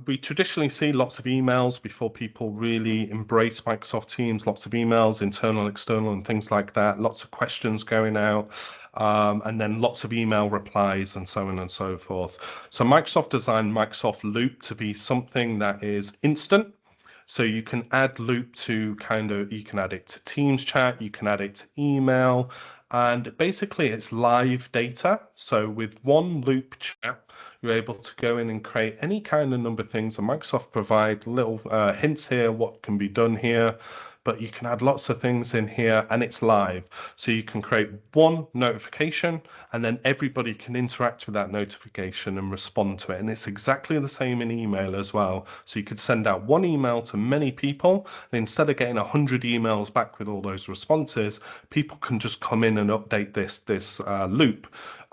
we traditionally see lots of emails before people really embrace Microsoft Teams, lots of emails, internal, external, and things like that, lots of questions going out, and then lots of email replies and so on and so forth. So Microsoft designed Microsoft Loop to be something that is instant. So you can add Loop to you can add it to Teams chat, you can add it to email, and basically it's live data. So with one Loop chat, you're able to go in and create any kind of number of things, and Microsoft provide little hints here what can be done here, but you can add lots of things in here and it's live. So you can create one notification and then everybody can interact with that notification and respond to it. And it's exactly the same in email as well. So you could send out one email to many people, and instead of getting 100 emails back with all those responses, people can just come in and update this loop.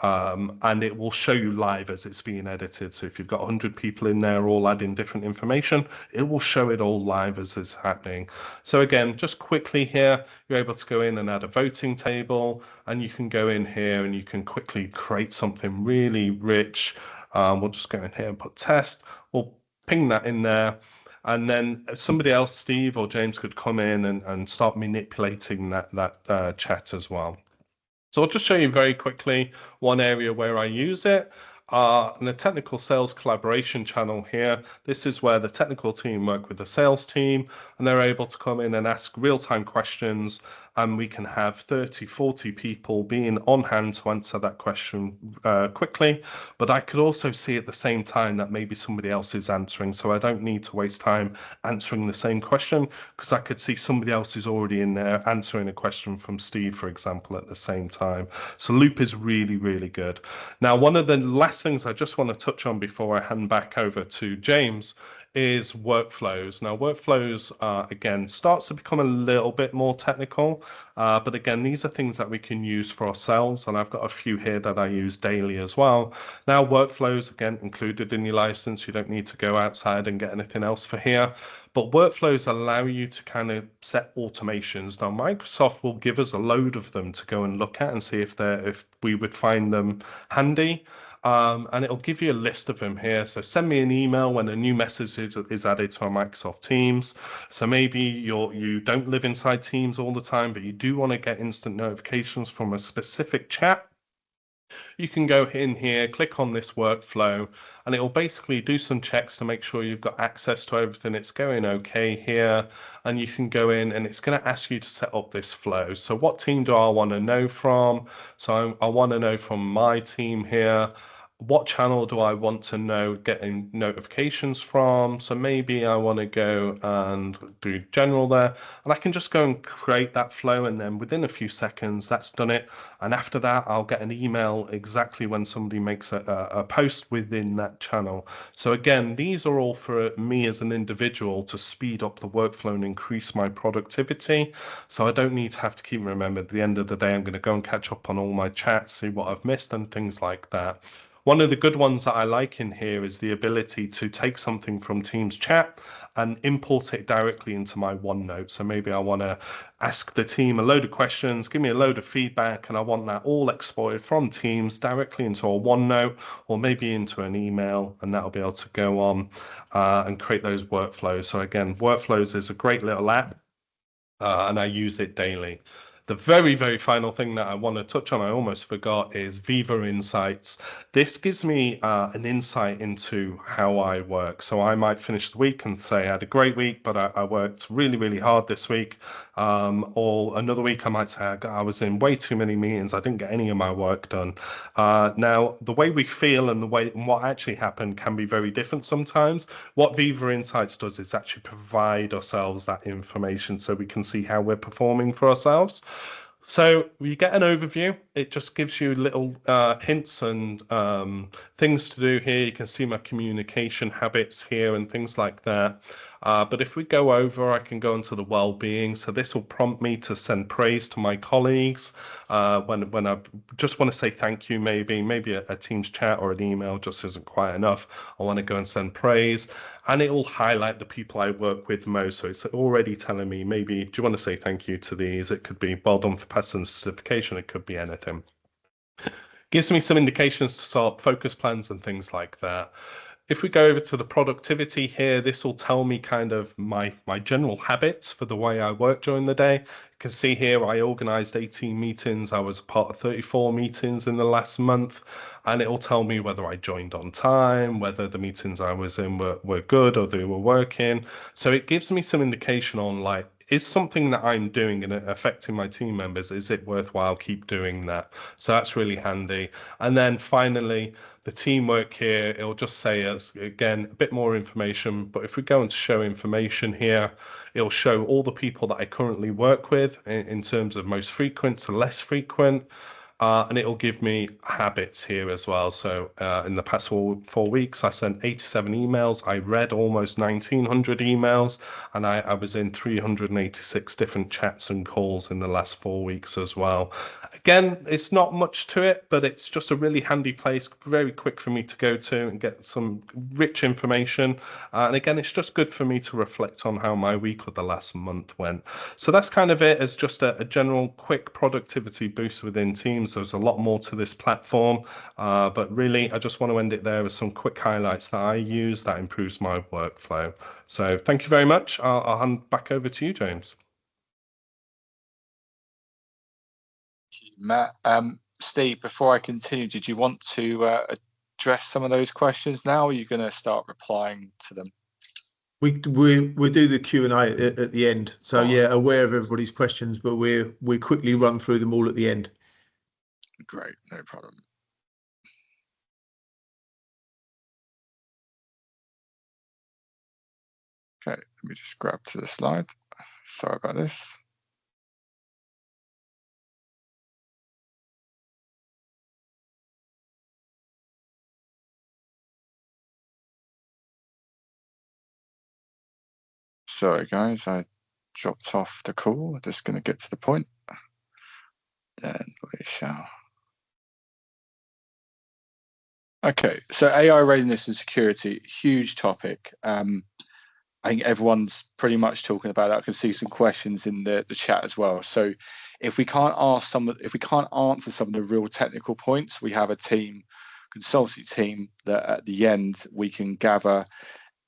And it will show you live as it's being edited. So if you've got 100 people in there all adding different information, it will show it all live as it's happening. So again, just quickly here, you're able to go in and add a voting table, and you can go in here and you can quickly create something really rich. We'll just go in here and put test. We'll ping that in there. And then somebody else, Steve or James, could come in and start manipulating that chat as well. So I'll just show you very quickly one area where I use it. In the technical sales collaboration channel here, this is where the technical team work with the sales team, and they're able to come in and ask real-time questions, and we can have 30, 40 people being on hand to answer that question quickly. But I could also see at the same time that maybe somebody else is answering, so I don't need to waste time answering the same question, because I could see somebody else is already in there answering a question from Steve, for example, at the same time. So Loop is really, really good. Now, one of the last things I just want to touch on before I hand back over to James is workflows. Now, workflows, again, starts to become a little bit more technical, but again, these are things that we can use for ourselves, and I've got a few here that I use daily as well. Now, workflows, again, included in your license. You don't need to go outside and get anything else for here, but workflows allow you to kind of set automations. Now, Microsoft will give us a load of them to go and look at and see if we would find them handy. And it'll give you a list of them here. So send me an email when a new message is added to our Microsoft Teams. So maybe you don't live inside Teams all the time, but you do want to get instant notifications from a specific chat. You can go in here, click on this workflow, and it will basically do some checks to make sure you've got access to everything. It's going okay here, and you can go in and it's going to ask you to set up this flow. So what team do I want to know from? So I want to know from my team here what channel do I want to know getting notifications from? So maybe I want to go and do general there, and I can just go and create that flow, and then within a few seconds that's done it. And after that, I'll get an email exactly when somebody makes a post within that channel. So again, these are all for me as an individual to speed up the workflow and increase my productivity. So I don't need to have to keep remembering at the end of the day, I'm going to go and catch up on all my chats, see what I've missed and things like that. One of the good ones that I like in here is the ability to take something from Teams chat and import it directly into my OneNote. So maybe I want to ask the team a load of questions, give me a load of feedback, and I want that all exported from Teams directly into a OneNote or maybe into an email, and that'll be able to go on and create those workflows. So again, Workflows is a great little app, and I use it daily. The very, very final thing that I want to touch on, I almost forgot, is Viva Insights. This gives me an insight into how I work. So I might finish the week and say I had a great week, but I worked really, really hard this week. Or another week I might say I was in way too many meetings. I didn't get any of my work done. Now, the way we feel and what actually happened can be very different sometimes. What Viva Insights does is actually provide ourselves that information so we can see how we're performing for ourselves. So you get an overview. It just gives you little hints and things to do here. You can see my communication habits here and things like that. But if we go over, I can go into the well-being. So this will prompt me to send praise to my colleagues when I just want to say thank you. Maybe a Teams chat or an email just isn't quite enough. I want to go and send praise, and it will highlight the people I work with most. So it's already telling me, maybe, do you want to say thank you to these? It could be well done for passing certification. It could be anything. Gives me some indications to start focus plans and things like that. If we go over to the productivity here, this will tell me kind of my general habits for the way I work during the day. You can see here I organized 18 meetings. I was a part of 34 meetings in the last month, and it will tell me whether I joined on time, whether the meetings I was in were good or they were working. So it gives me some indication on, like, is something that I'm doing and affecting my team members, is it worthwhile keep doing that? So that's really handy. And then finally, the teamwork here, it'll just say us again a bit more information. But if we go into show information here, it'll show all the people that I currently work with in terms of most frequent to less frequent. And it'll give me habits here as well. So in the past 4 weeks, I sent 87 emails. I read almost 1,900 emails, and I was in 386 different chats and calls in the last 4 weeks as well. Again, it's not much to it, but it's just a really handy place, very quick for me to go to and get some rich information. And again, it's just good for me to reflect on how my week or the last month went. So that's kind of it as just a general quick productivity boost within Teams. There's a lot more to this platform, but really I just want to end it there with some quick highlights that I use that improves my workflow. So thank you very much. I'll hand back over to you, James. Matt, Steve, before I continue, did you want to address some of those questions now, or are you going to start replying to them? We do the Q&A at the end. So yeah, aware of everybody's questions, but we quickly run through them all at the end. Great, no problem. Okay, let me just grab to the slide. Sorry about this. Sorry, guys, I dropped off the call. Just going to get to the point. Then we shall. Okay, so AI readiness and security, huge topic. I think everyone's pretty much talking about that. I can see some questions in the chat as well. So if we can't answer some of the real technical points, we have a team, consultancy team, that at the end we can gather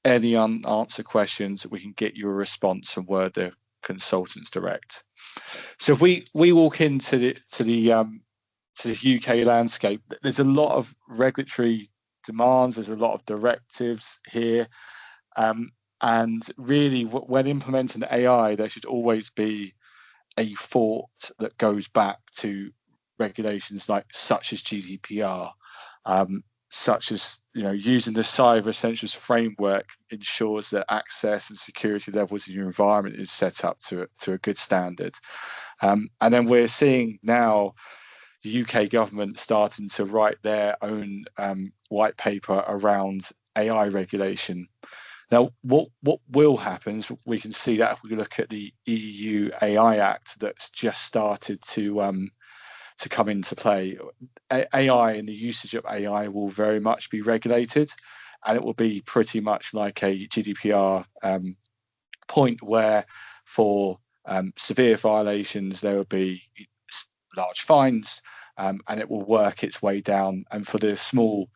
any unanswered questions. We can get you a response from where the consultants direct. So if we walk into this UK landscape, there's a lot of regulatory demands. There's a lot of directives here. And really, when implementing AI, there should always be a thought that goes back to regulations such as GDPR. such as using the Cyber Essentials framework ensures that access and security levels in your environment is set up to a good standard. And then we're seeing now the UK government starting to write their own white paper around AI regulation. Now, what will happen is we can see that if we look at the EU AI Act that's just started to come into play. AI and the usage of AI will very much be regulated, and it will be pretty much like a GDPR point where for severe violations there will be large fines, and it will work its way down. And for SMEs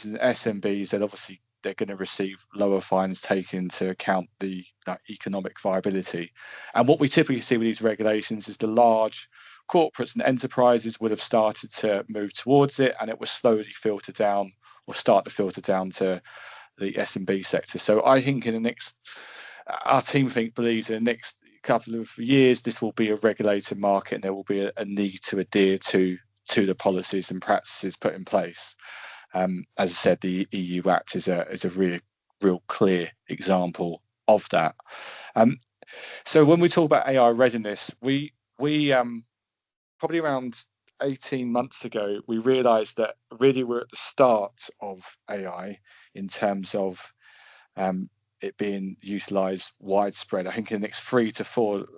and SMBs, then obviously they're going to receive lower fines, taking into account the economic viability. And what we typically see with these regulations is the large corporates and enterprises would have started to move towards it, and it will slowly filter down or start to filter down to the SMB sector. So I think our team believes in the next couple of years, this will be a regulated market, and there will be a need to adhere to the policies and practices put in place. As I said, the EU Act is a real clear example of that. So when we talk about AI readiness, we probably around 18 months ago, we realized that really we're at the start of AI in terms of it being utilized widespread. I think in the next 3 to 4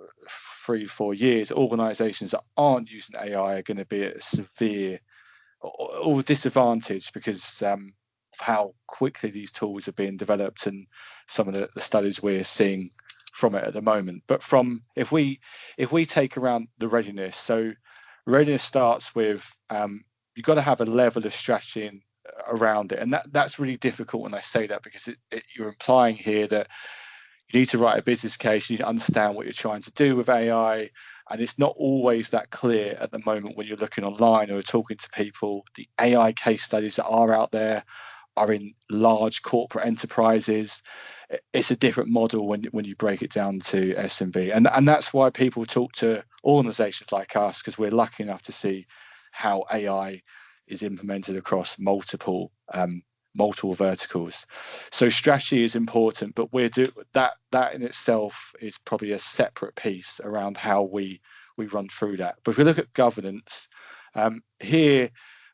years, organizations that aren't using AI are going to be at a severe or disadvantage because of how quickly these tools are being developed and some of the studies we're seeing from it at the moment. But if we take around the readiness, so readiness starts with you've got to have a level of strategy around it, and that's really difficult when I say that, because you're implying here that you need to write a business case, you need to understand what you're trying to do with AI, and it's not always that clear at the moment when you're looking online or talking to people. The AI case studies that are out there are in large corporate enterprises. It's a different model when you break it down to SMB, and that's why people talk to organizations like us, because we're lucky enough to see how AI is implemented across multiple verticals. So strategy is important, but that in itself is probably a separate piece around how we run through that. But if we look at governance, here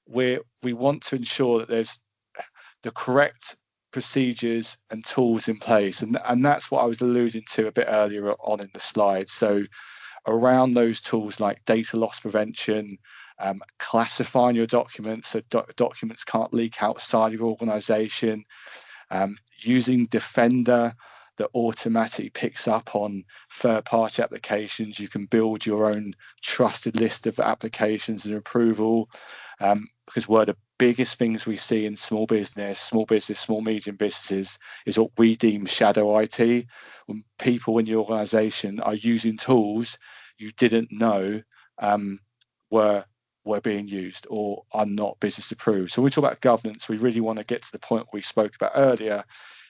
we want to ensure that there's the correct procedures and tools in place, and that's what I was alluding to a bit earlier on in the slide. So around those tools like data loss prevention, classifying your documents so documents can't leak outside your organization, using Defender that automatically picks up on third-party applications. You can build your own trusted list of applications and approval, because one of the biggest things we see in small medium businesses is what we deem shadow IT. When people in your organization are using tools you didn't know were being used or are not business approved. So when we talk about governance, we really want to get to the point we spoke about earlier.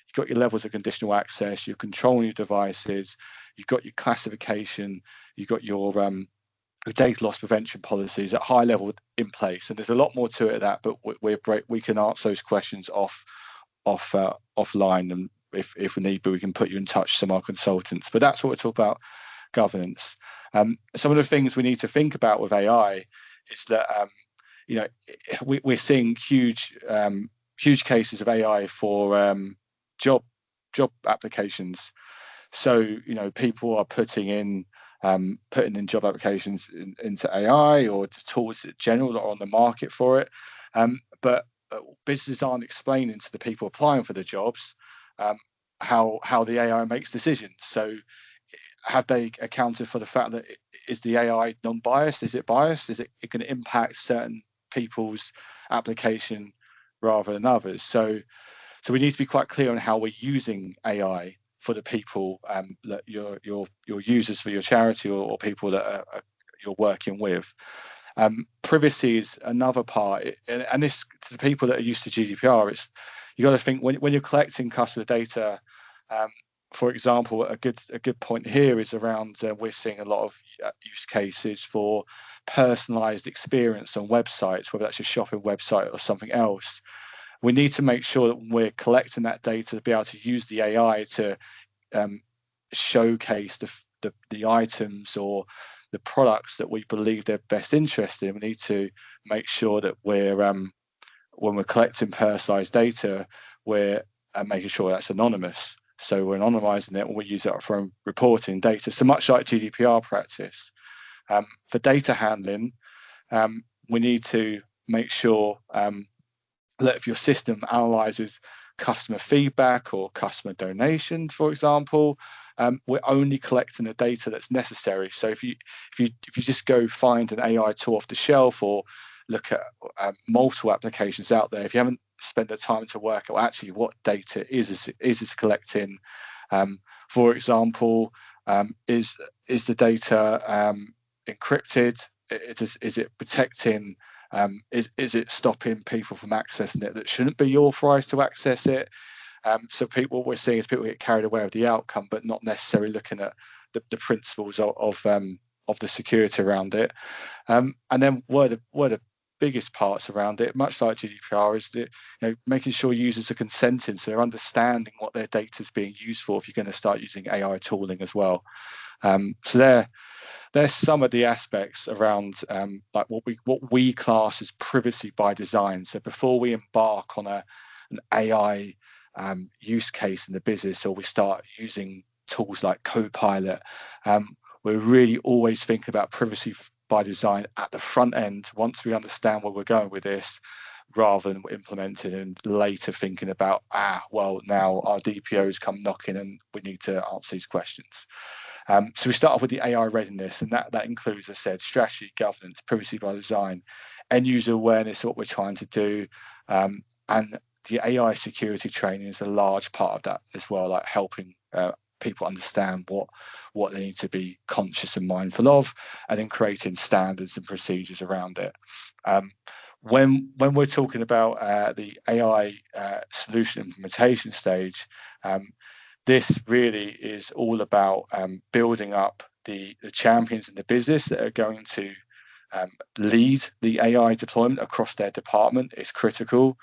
You've got your levels of conditional access, you're controlling your devices, you've got your classification, you've got your data loss prevention policies at high level in place. And there's a lot more to it at that, but we can answer those questions offline, and if we need, but we can put you in touch with some of our consultants. But that's what we're talking about, governance. Some of the things we need to think about with AI is that we're seeing huge cases of AI for job applications. So people are putting in job applications into AI or tools in general that are on the market for it, but businesses aren't explaining to the people applying for the jobs how the AI makes decisions. So have they accounted for the fact that is the AI non-biased? Is it biased? Is it going to impact certain people's application rather than others? So we need to be quite clear on how we're using AI for the people that your users for your charity or people that you're working with. Privacy is another part, and this to the people that are used to GDPR. You got to think when you're collecting customer data. For example, a good point here is around we're seeing a lot of use cases for personalized experience on websites, whether that's your shopping website or something else. We need to make sure that we're collecting that data to be able to use the AI to showcase the items or the products that we believe they're best interested in. We need to make sure that we're when we're collecting personalized data, we're making sure that's anonymous. So we're anonymizing it when we use it for reporting data. So much like GDPR practice. For data handling, we need to make sure that if your system analyzes customer feedback or customer donations, for example, we're only collecting the data that's necessary. So if you just go find an AI tool off the shelf or look at multiple applications out there, if you haven't spent the time to work out actually what data is it collecting, for example, is the data encrypted? Is it protecting? Is it stopping people from accessing it that shouldn't be authorized to access it? So what we're seeing is people get carried away with the outcome, but not necessarily looking at the principles of the security around it. And then one of the biggest parts around it, much like GDPR, is that making sure users are consenting, so they're understanding what their data is being used for. If you're going to start using AI tooling as well, so there's some of the aspects around like what we class as privacy by design. So before we embark on an AI use case in the business, or we start using tools like Copilot, we're really always thinking about privacy by design at the front end once we understand where we're going with this, rather than implementing and later thinking about well, now our DPOs come knocking and we need to answer these questions. So we start off with the AI readiness, and that includes, as I said, strategy, governance, privacy by design, end user awareness of what we're trying to do, and the AI security training is a large part of that as well, like helping people understand what they need to be conscious and mindful of, and then creating standards and procedures around it. When we're talking about the AI solution implementation stage, this really is all about building up the champions in the business that are going to lead the AI deployment across their department. Is critical.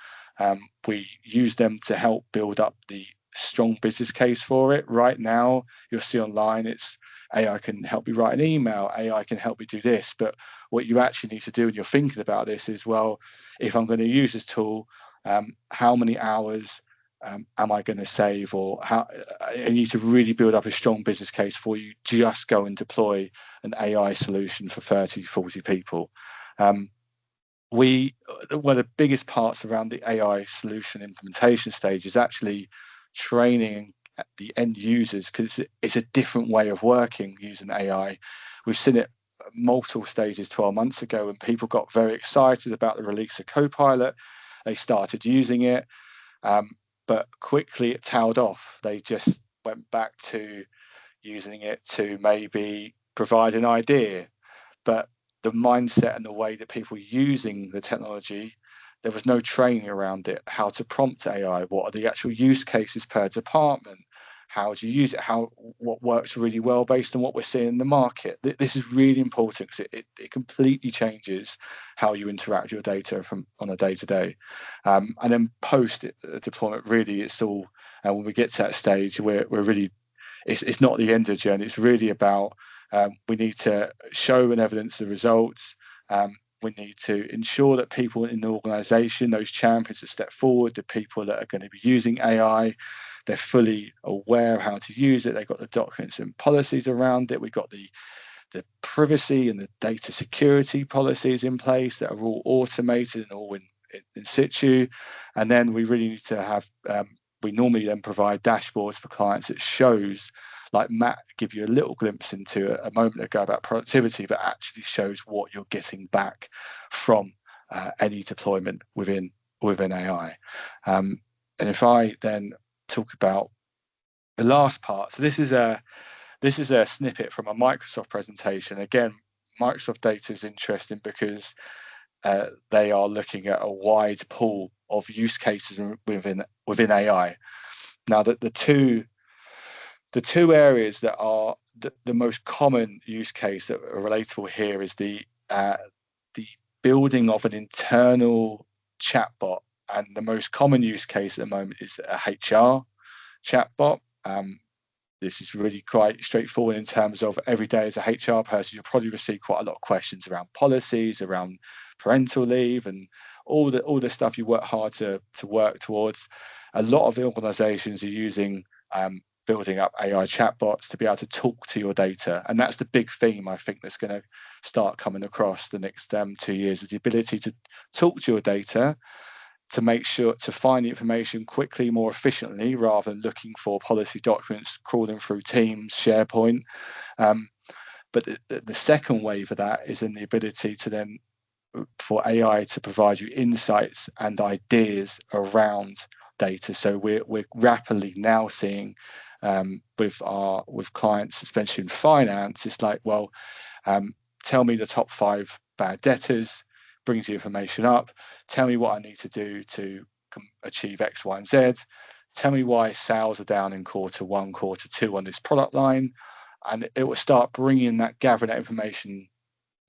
We use them to help build up the strong business case for it. Right now, you'll see online, it's AI can help you write an email, AI can help you do this, but what you actually need to do when you're thinking about this is, well, if I'm going to use this tool, how many hours am I going to save, or how? I need to really build up a strong business case for you just go and deploy an AI solution for 30, 40 people. One of the biggest parts around the AI solution implementation stage is actually training the end users, because it's a different way of working using AI. We've seen it multiple stages 12 months ago when people got very excited about the release of Copilot. They started using it, but quickly it tailed off. They just went back to using it to maybe provide an idea, but the mindset and the way that people were using the technology, there was no training around it. How to prompt AI, what are the actual use cases per department, how do you use it, what works really well based on what we're seeing in the market. This is really important because it completely changes how you interact with your data on a day-to-day. And then post deployment, really it's all, and when we get to that stage, we're really, it's not the end of the journey. It's really about we need to show and evidence the results. We need to ensure that people in the organization, those champions that step forward, the people that are going to be using AI, they're fully aware of how to use it. They've got the documents and policies around it. We've got the privacy and the data security policies in place that are all automated and all in situ. And then we really need to have, we normally then provide dashboards for clients that shows, like Matt give you a little glimpse into a moment ago about productivity, but actually shows what you're getting back from any deployment within AI. And if I then talk about the last part, so this is a snippet from a Microsoft presentation. Again, Microsoft data is interesting because they are looking at a wide pool of use cases within AI. Now, the two areas that are the most common use case that are relatable here is the the building of an internal chatbot, and the most common use case at the moment is a HR chatbot. This is really quite straightforward in terms of every day as a HR person, you'll probably receive quite a lot of questions around policies, around parental leave, and all the stuff you work hard to work towards. A lot of organizations are using building up AI chatbots to be able to talk to your data. And that's the big theme I think that's going to start coming across the next 2 years, is the ability to talk to your data, to make sure to find the information quickly, more efficiently, rather than looking for policy documents, crawling through Teams, SharePoint. But the second wave of that is in the ability to then, for AI to provide you insights and ideas around data. So we're rapidly now seeing with clients, especially in finance, it's like, well, tell me the top 5 bad debtors, brings the information up, tell me what I need to do to achieve X, Y, and Z, tell me why sales are down in Q1, Q2 on this product line, and it will start gathering that information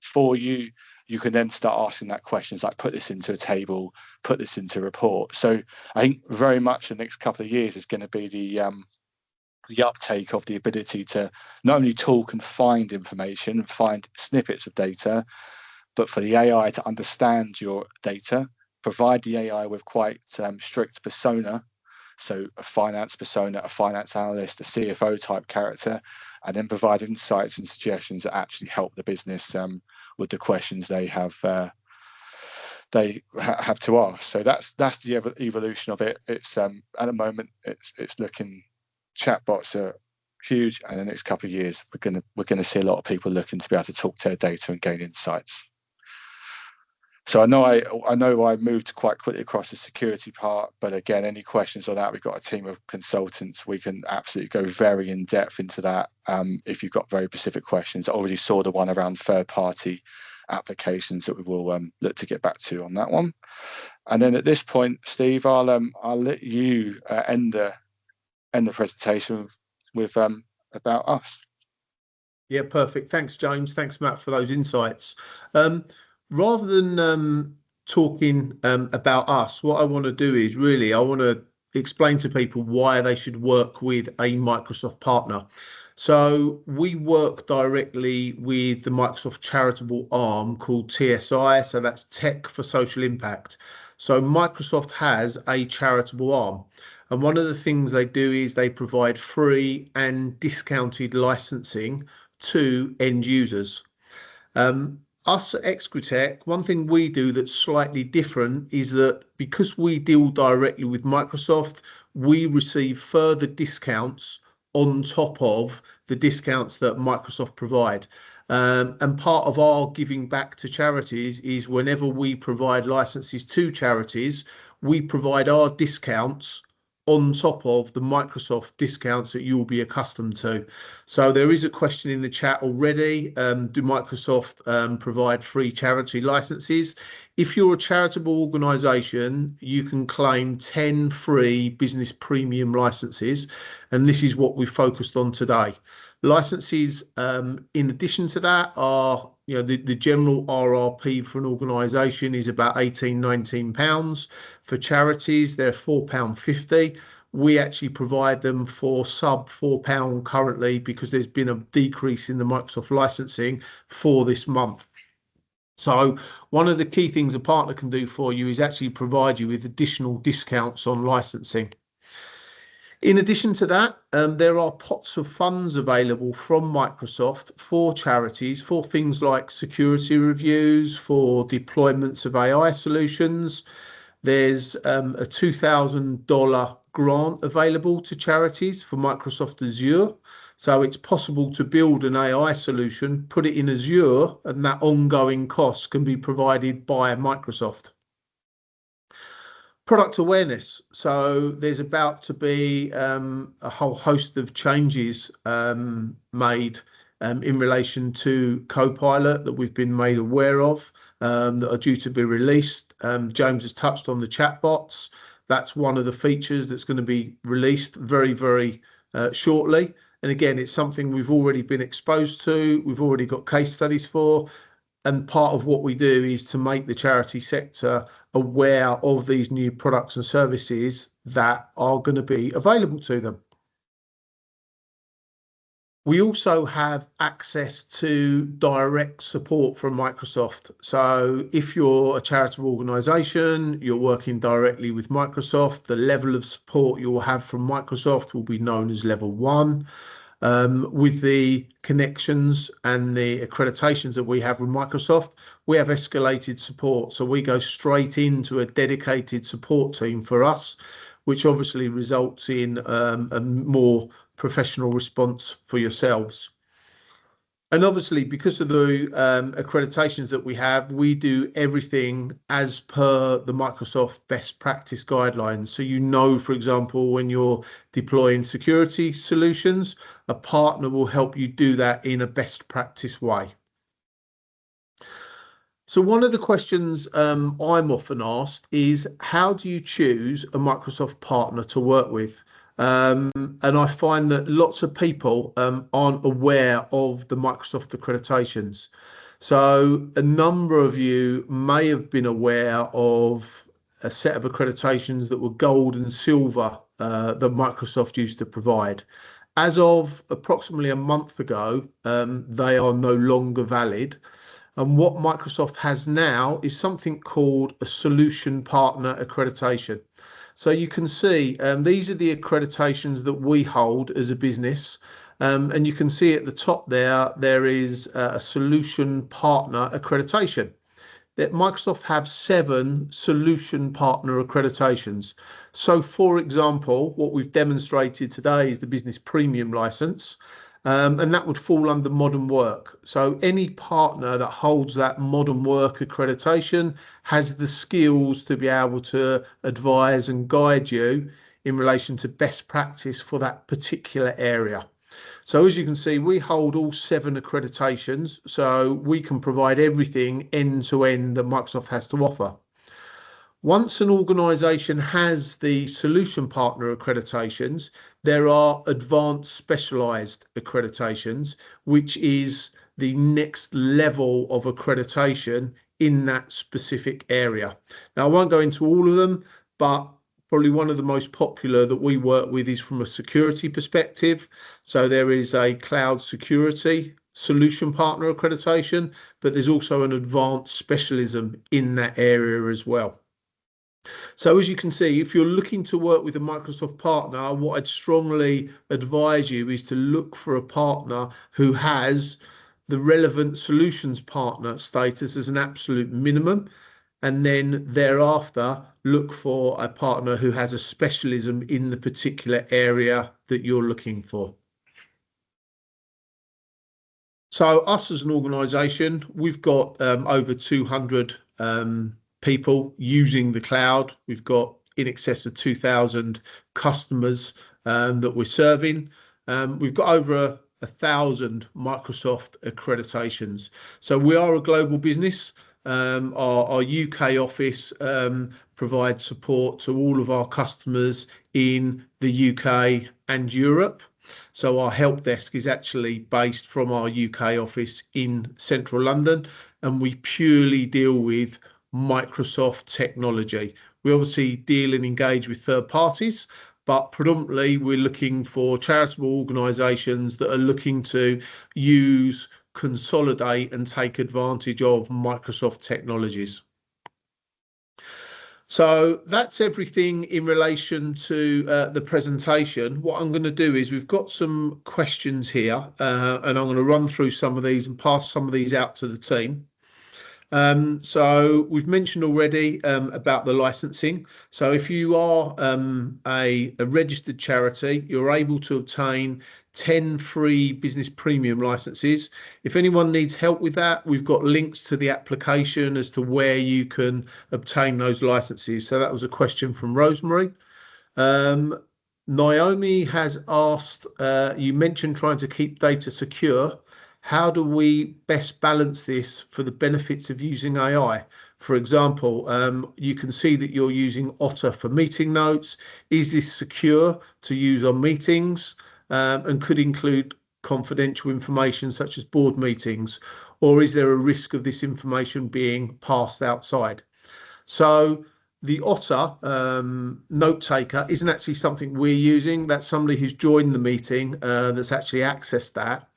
for you. You can then start asking that questions like, put this into a table, put this into a report. So I think very much the next couple of years is going to be the uptake of the ability to not only talk and find information, find snippets of data, but for the AI to understand your data, provide the AI with quite strict persona, so a finance persona, a finance analyst, a CFO type character, and then provide insights and suggestions that actually help the business with the questions they have to ask. So that's the evolution of it. It's at the moment it's looking, chatbots are huge, and in the next couple of years we're gonna see a lot of people looking to be able to talk to their data and gain insights. So I know I moved quite quickly across the security part, but again, any questions on that, we've got a team of consultants. We can absolutely go very in depth into that if you've got very specific questions. I already saw the one around third-party applications that we will look to get back to on that one. And then at this point, Steve, I'll let you end the presentation with about us. Yeah, perfect. Thanks, James. Thanks, Matt, for those insights. Rather than talking about us, what I want to do is really I want to explain to people why they should work with a Microsoft partner. So we work directly with the Microsoft charitable arm called TSI. So that's Tech for Social Impact. So Microsoft has a charitable arm. And one of the things they do is they provide free and discounted licensing to end users. Us at Exquitech, one thing we do that's slightly different is that because we deal directly with Microsoft, we receive further discounts on top of the discounts that Microsoft provide. And part of our giving back to charities is whenever we provide licenses to charities, we provide our discounts on top of the Microsoft discounts that you'll be accustomed to. So there is a question in the chat already. Do Microsoft provide free charity licenses? If you're a charitable organisation, you can claim 10 free business premium licenses, and this is what we've focused on today. Licenses, in addition to that, are the general RRP for an organisation is about £18-19. For charities, they're £4.50. We actually provide them for sub £4 currently because there's been a decrease in the Microsoft licensing for this month. So one of the key things a partner can do for you is actually provide you with additional discounts on licensing. In addition to that, there are pots of funds available from Microsoft for charities for things like security reviews, for deployments of AI solutions. There's a $2,000 grant available to charities for Microsoft Azure. So it's possible to build an AI solution, put it in Azure, and that ongoing cost can be provided by Microsoft. Product awareness. So there's about to be a whole host of changes made in relation to Copilot that we've been made aware of that are due to be released. James has touched on the chatbots. That's one of the features that's going to be released very, very shortly. And again, it's something we've already been exposed to. We've already got case studies for. And part of what we do is to make the charity sector aware of these new products and services that are going to be available to them. We also have access to direct support from Microsoft. So if you're a charitable organisation, you're working directly with Microsoft, the level of support you will have from Microsoft will be known as level 1. With the connections and the accreditations that we have with Microsoft, we have escalated support. So we go straight into a dedicated support team for us, which obviously results in a more professional response for yourselves. And obviously, because of the accreditations that we have, we do everything as per the Microsoft best practice guidelines. So, you know, for example, when you're deploying security solutions, a partner will help you do that in a best practice way. So one of the questions I'm often asked is, how do you choose a Microsoft partner to work with? And I find that lots of people aren't aware of the Microsoft accreditations. So a number of you may have been aware of a set of accreditations that were gold and silver that Microsoft used to provide. As of approximately a month ago, they are no longer valid. And what Microsoft has now is something called a solution partner accreditation. So you can see these are the accreditations that we hold as a business. And you can see at the top there is a solution partner accreditation. That Microsoft have 7 solution partner accreditations. So for example, what we've demonstrated today is the business premium license. And that would fall under modern work. So any partner that holds that modern work accreditation has the skills to be able to advise and guide you in relation to best practice for that particular area. So as you can see, we hold all 7 accreditations, so we can provide everything end to end that Microsoft has to offer. Once an organisation has the solution partner accreditations, there are advanced specialised accreditations, which is the next level of accreditation in that specific area. Now, I won't go into all of them, but probably one of the most popular that we work with is from a security perspective. So there is a cloud security solution partner accreditation, but there's also an advanced specialism in that area as well. So as you can see, if you're looking to work with a Microsoft partner, what I'd strongly advise you is to look for a partner who has the relevant solutions partner status as an absolute minimum. And then thereafter, look for a partner who has a specialism in the particular area that you're looking for. So us as an organisation, we've got over 200 people using the cloud. We've got in excess of 2,000 customers that we're serving. We've got over 1,000 Microsoft accreditations. So we are a global business. Our UK office provides support to all of our customers in the UK and Europe. So our help desk is actually based from our UK office in central London, and we purely deal with Microsoft technology. We obviously deal and engage with third parties, but predominantly we're looking for charitable organisations that are looking to use, consolidate and take advantage of Microsoft technologies. So that's everything in relation to the presentation. What I'm going to do is we've got some questions here and I'm going to run through some of these and pass some of these out to the team. So we've mentioned already about the licensing. So if you are a registered charity, you're able to obtain 10 free business premium licenses. If anyone needs help with that, we've got links to the application as to where you can obtain those licenses. So that was a question from Rosemary. Naomi has asked, you mentioned trying to keep data secure. How do we best balance this for the benefits of using AI? For example, you can see that you're using Otter for meeting notes. Is this secure to use on meetings and could include confidential information such as board meetings, or is there a risk of this information being passed outside? So the Otter note taker isn't actually something we're using. That's somebody who's joined the meeting that's actually accessed that.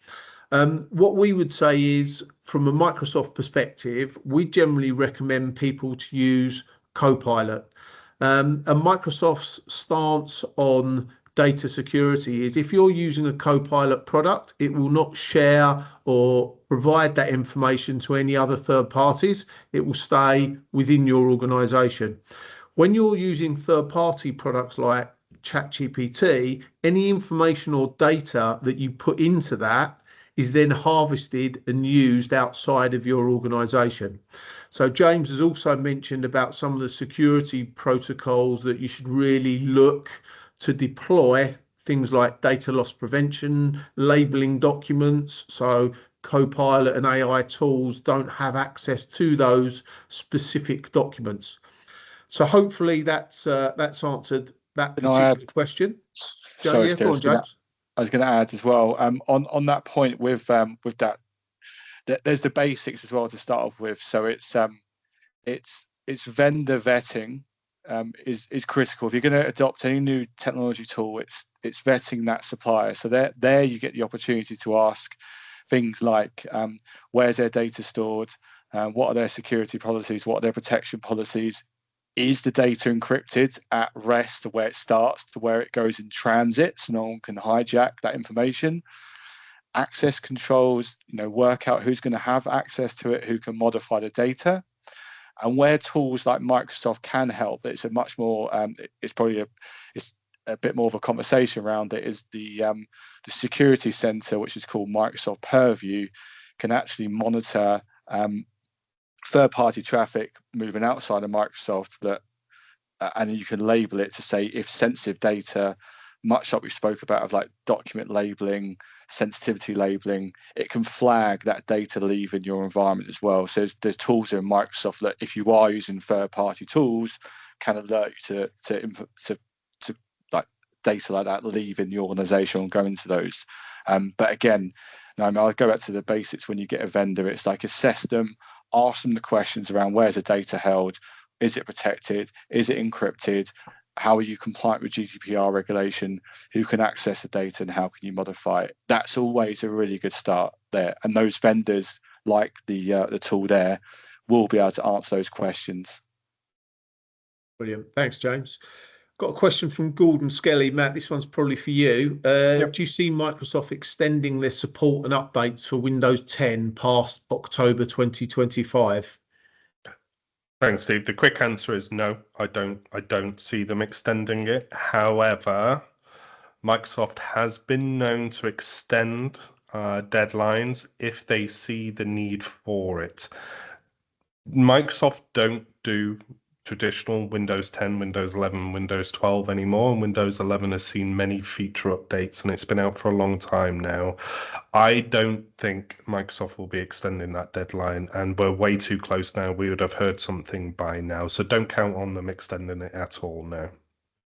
What we would say is, from a Microsoft perspective, we generally recommend people to use Copilot. And Microsoft's stance on data security is, if you're using a Copilot product, it will not share or provide that information to any other third parties. It will stay within your organization. When you're using third-party products like ChatGPT, any information or data that you put into that is then harvested and used outside of your organization. So James has also mentioned about some of the security protocols that you should really look to deploy, things like data loss prevention, labeling documents. So Copilot and AI tools don't have access to those specific documents. So hopefully that's answered that particular question. Sorry, Yeah, Steve, go on, James. I was going to add as well, on that point with that, there's the basics as well to start off with. So it's vendor vetting is critical. If you're going to adopt any new technology tool, it's vetting that supplier. So there you get the opportunity to ask things like, where's their data stored? What are their security policies? What are their protection policies? Is the data encrypted at rest to where it starts to where it goes in transit, so no one can hijack that information? Access controls, work out who's going to have access to it, who can modify the data. And where tools like Microsoft can help, it's a much more, it's a bit more of a conversation around it, is the security center, which is called Microsoft Purview, can actually monitor third-party traffic moving outside of Microsoft, and you can label it to say if sensitive data, much like we spoke about of like document labeling, sensitivity labeling, it can flag that data leaving your environment as well. So there's tools in Microsoft that, if you are using third-party tools, can alert you to like data like that leaving the organization and go into those. But again, I'll go back to the basics. When you get a vendor, it's like assess them, ask them the questions around where's the data held, is it protected, is it encrypted, how are you compliant with GDPR regulation, who can access the data, and how can you modify it? That's always a really good start there. And those vendors, like the tool there, will be able to answer those questions. Brilliant. Thanks, James. Got a question from Gordon Skelly. Matt, this one's probably for you. Do you see Microsoft extending their support and updates for Windows 10 past October 2025? Thanks, Steve. The quick answer is no. I don't see them extending it. However, Microsoft has been known to extend deadlines if they see the need for it. Microsoft don't do traditional Windows 10, Windows 11, Windows 12 anymore, and Windows 11 has seen many feature updates, and it's been out for a long time now. I don't think Microsoft will be extending that deadline, and we're way too close now. We would have heard something by now, so don't count on them extending it at all now.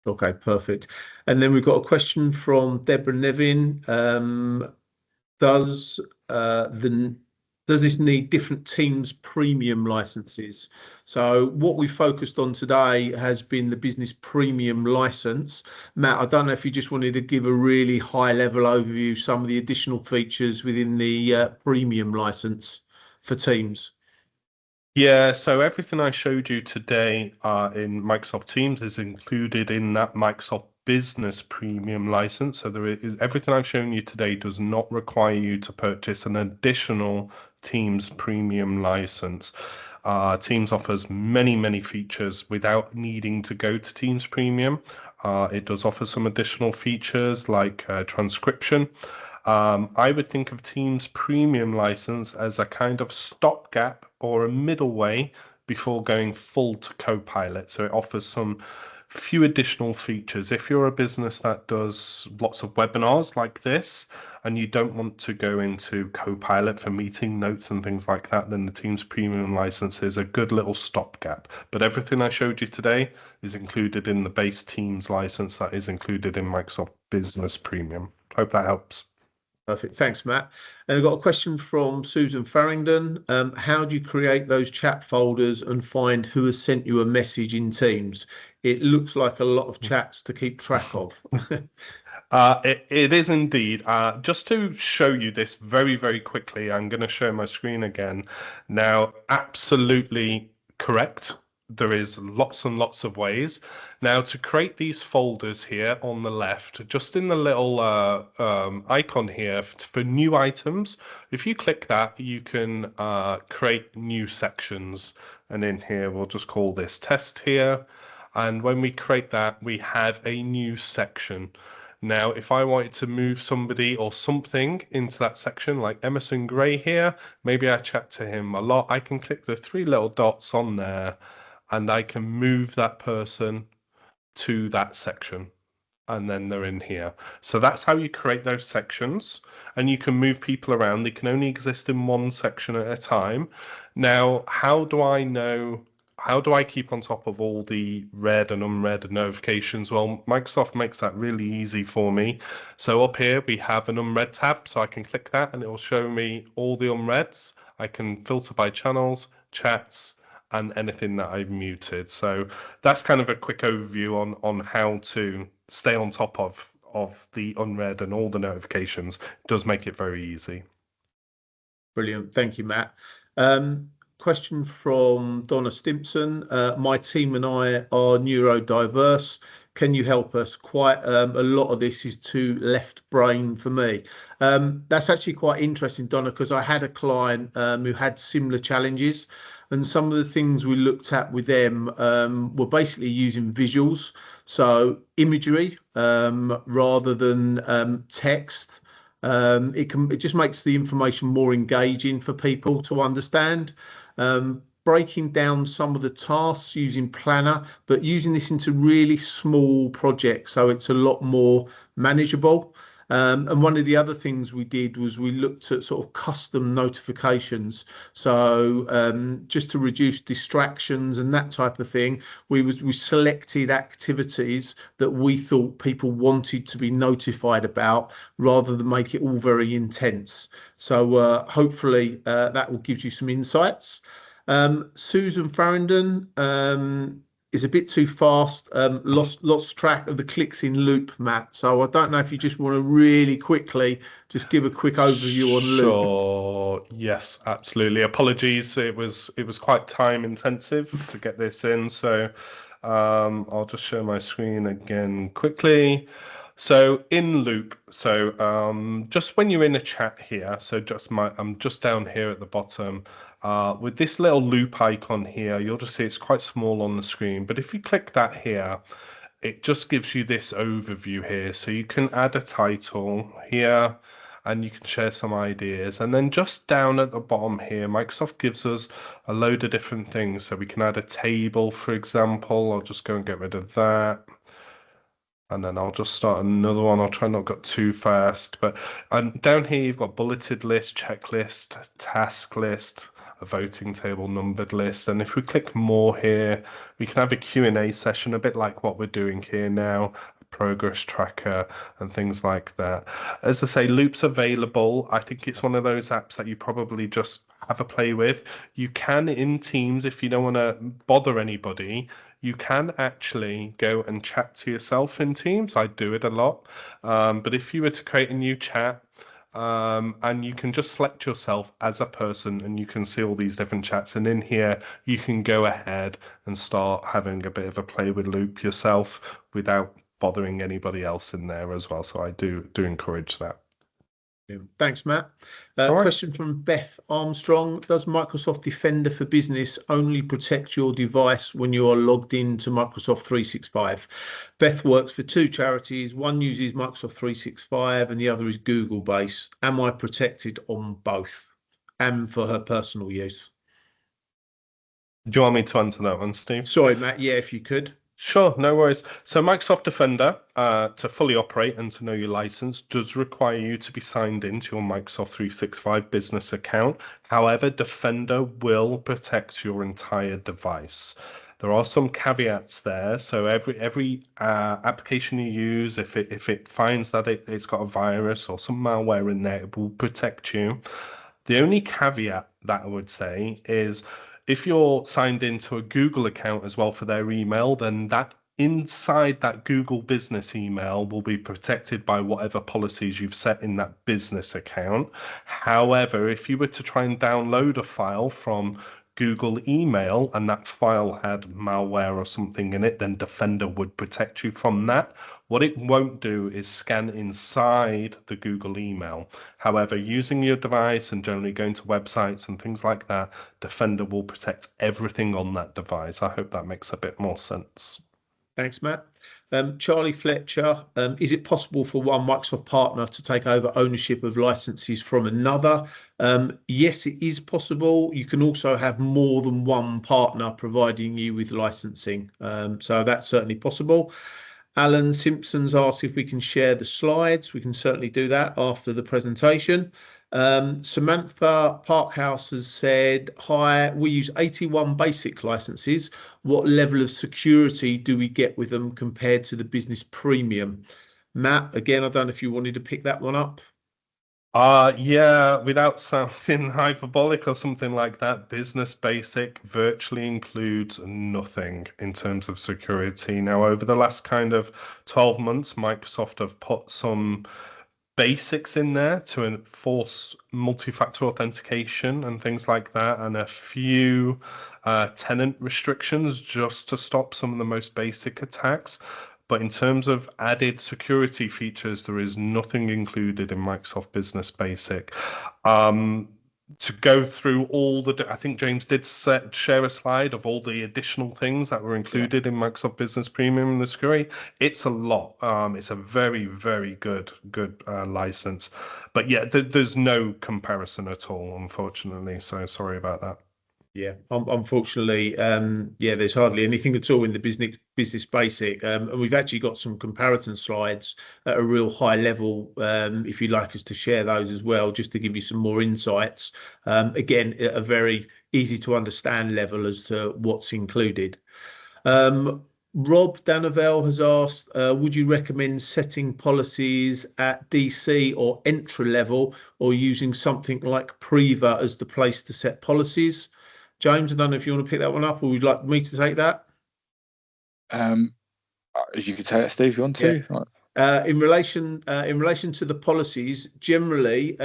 Okay, perfect. And then we've got a question from Deborah Nevin. Does this need different Teams premium licenses? So what we focused on today has been the business premium license. Matt, I don't know if you just wanted to give a really high level overview, some of the additional features within the premium license for Teams. Yeah, so everything I showed you today in Microsoft Teams is included in that Microsoft Business Premium license. So everything I've shown you today does not require you to purchase an additional Teams Premium license. Teams offers many features without needing to go to Teams Premium. It does offer some additional features like transcription. I would think of Teams Premium license as a kind of stopgap or a middle way before going full to Copilot. So it offers some few additional features. If you're a business that does lots of webinars like this and you don't want to go into Copilot for meeting notes and things like that, then the Teams Premium license is a good little stopgap. But everything I showed you today is included in the base Teams license that is included in Microsoft Business Premium. Hope that helps. Perfect. Thanks, Matt. And I've got a question from Susan Farringdon. How do you create those chat folders and find who has sent you a message in Teams? It looks like a lot of chats to keep track of. It is indeed. Just to show you this very, very quickly, I'm going to show my screen again. Now, absolutely correct. There is lots and lots of ways. Now, to create these folders here on the left, just in the little icon here for new items, if you click that, you can create new sections. And in here, we'll just call this test here. And when we create that, we have a new section. Now, if I wanted to move somebody or something into that section, like Emerson Gray here, maybe I chat to him a lot, I can click the three little dots on there and I can move that person to that section. And then they're in here. So that's how you create those sections, and you can move people around. They can only exist in one section at a time. Now, how do I keep on top of all the read and unread notifications? Well, Microsoft makes that really easy for me. So up here, we have an unread tab, so I can click that and it will show me all the unreads. I can filter by channels, chats, and anything that I've muted. So that's kind of a quick overview on how to stay on top of the unread and all the notifications. It does make it very easy. Brilliant. Thank you, Matt. Question from Donna Stimpson. My team and I are neurodiverse. Can you help us? Quite a lot of this is too left brain for me. That's actually quite interesting, Donna, because I had a client who had similar challenges. And some of the things we looked at with them were basically using visuals, so imagery rather than text. It just makes the information more engaging for people to understand. Breaking down some of the tasks using Planner, but using this into really small projects, so it's a lot more manageable. And one of the other things we did was we looked at sort of custom notifications. So just to reduce distractions and that type of thing, we selected activities that we thought people wanted to be notified about rather than make it all very intense. So hopefully that will give you some insights. Susan Farringdon is a bit too fast, lost track of the clicks in loop, Matt. So I don't know if you just want to really quickly just give a quick overview on loop. Sure. Yes, absolutely. Apologies. It was quite time intensive to get this in. So I'll just show my screen again quickly. So in loop, so just when you're in a chat here, so I'm just down here at the bottom. With this little loop icon here, you'll just see it's quite small on the screen. But if you click that here, it just gives you this overview here. So you can add a title here and you can share some ideas. And then just down at the bottom here, Microsoft gives us a load of different things. So we can add a table, for example. I'll just go and get rid of that. And then I'll just start another one. I'll try not to go too fast. But down here, you've got bulleted list, checklist, task list, a voting table, numbered list. And if we click more here, we can have a Q&A session, a bit like what we're doing here now, a progress tracker and things like that. As I say, Loop's available. I think it's one of those apps that you probably just have a play with. You can, in Teams, if you don't want to bother anybody, you can actually go and chat to yourself in Teams. I do it a lot. But if you were to create a new chat, and you can just select yourself as a person and you can see all these different chats. And in here, you can go ahead and start having a bit of a play with Loop yourself without bothering anybody else in there as well. So I do encourage that. Thanks, Matt. All right. Question from Beth Armstrong. Does Microsoft Defender for Business only protect your device when you are logged into Microsoft 365? Beth works for two charities. One uses Microsoft 365 and the other is Google based. Am I protected on both and for her personal use? Do you want me to answer that one, Steve? Sorry, Matt. Yeah, if you could. Sure, no worries. So Microsoft Defender, to fully operate and to know your license, does require you to be signed into your Microsoft 365 business account. However, Defender will protect your entire device. There are some caveats there. So every application you use, if it finds that it's got a virus or some malware in there, it will protect you. The only caveat that I would say is if you're signed into a Google account as well for their email, then that inside that Google business email will be protected by whatever policies you've set in that business account. However, if you were to try and download a file from Google email and that file had malware or something in it, then Defender would protect you from that. What it won't do is scan inside the Google email. However, using your device and generally going to websites and things like that, Defender will protect everything on that device. I hope that makes a bit more sense. Thanks, Matt. Charlie Fletcher, is it possible for one Microsoft partner to take over ownership of licenses from another? Yes, it is possible. You can also have more than one partner providing you with licensing. So that's certainly possible. Alan Simpson's asked if we can share the slides. We can certainly do that after the presentation. Samantha Parkhouse has said, hi, we use 81 basic licenses. What level of security do we get with them compared to the business premium? Matt, again, I don't know if you wanted to pick that one up. Yeah, without sounding hyperbolic or something like that, business basic virtually includes nothing in terms of security. Now, over the last kind of 12 months, Microsoft have put some basics in there to enforce multi-factor authentication and things like that, and a few tenant restrictions just to stop some of the most basic attacks. But in terms of added security features, there is nothing included in Microsoft Business Basic. To go through all the, I think James did share a slide of all the additional things that were included in Microsoft Business Premium and the security. It's a lot. It's a very, very good license. But yeah, there's no comparison at all, unfortunately. So sorry about that. Yeah, unfortunately, yeah, there's hardly anything at all in the business basic, and we've actually got some comparison slides at a real high level. If you'd like us to share those as well, just to give you some more insights. Again, at a very easy to understand level as to what's included. Rob Danavel has asked, would you recommend setting policies at DC or entry level, or using something like Priva as the place to set policies? James, I don't know if you want to pick that one up, or would you like me to take that? If you could take it, Steve, if you want to. Right. In relation to the policies, generally,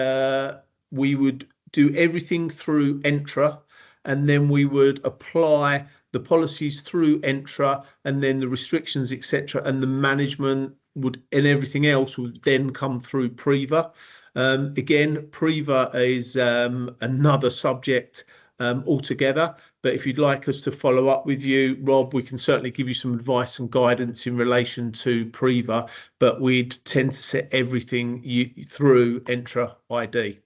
we would do everything through Entra, and then we would apply the policies through Entra, and then the restrictions, etc., and the management would, and everything else would then come through Priva. Again, Priva is another subject altogether, but if you'd like us to follow up with you, Rob, we can certainly give you some advice and guidance in relation to Priva, but we'd tend to set everything through Entra ID.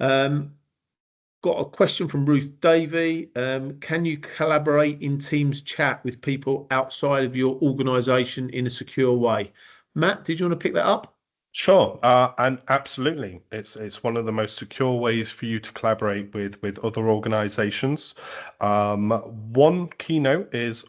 Got a question from Ruth Davey. Can you collaborate in Teams chat with people outside of your organization in a secure way? Matt, did you want to pick that up? Sure, and absolutely, it's one of the most secure ways for you to collaborate with other organizations. One keynote is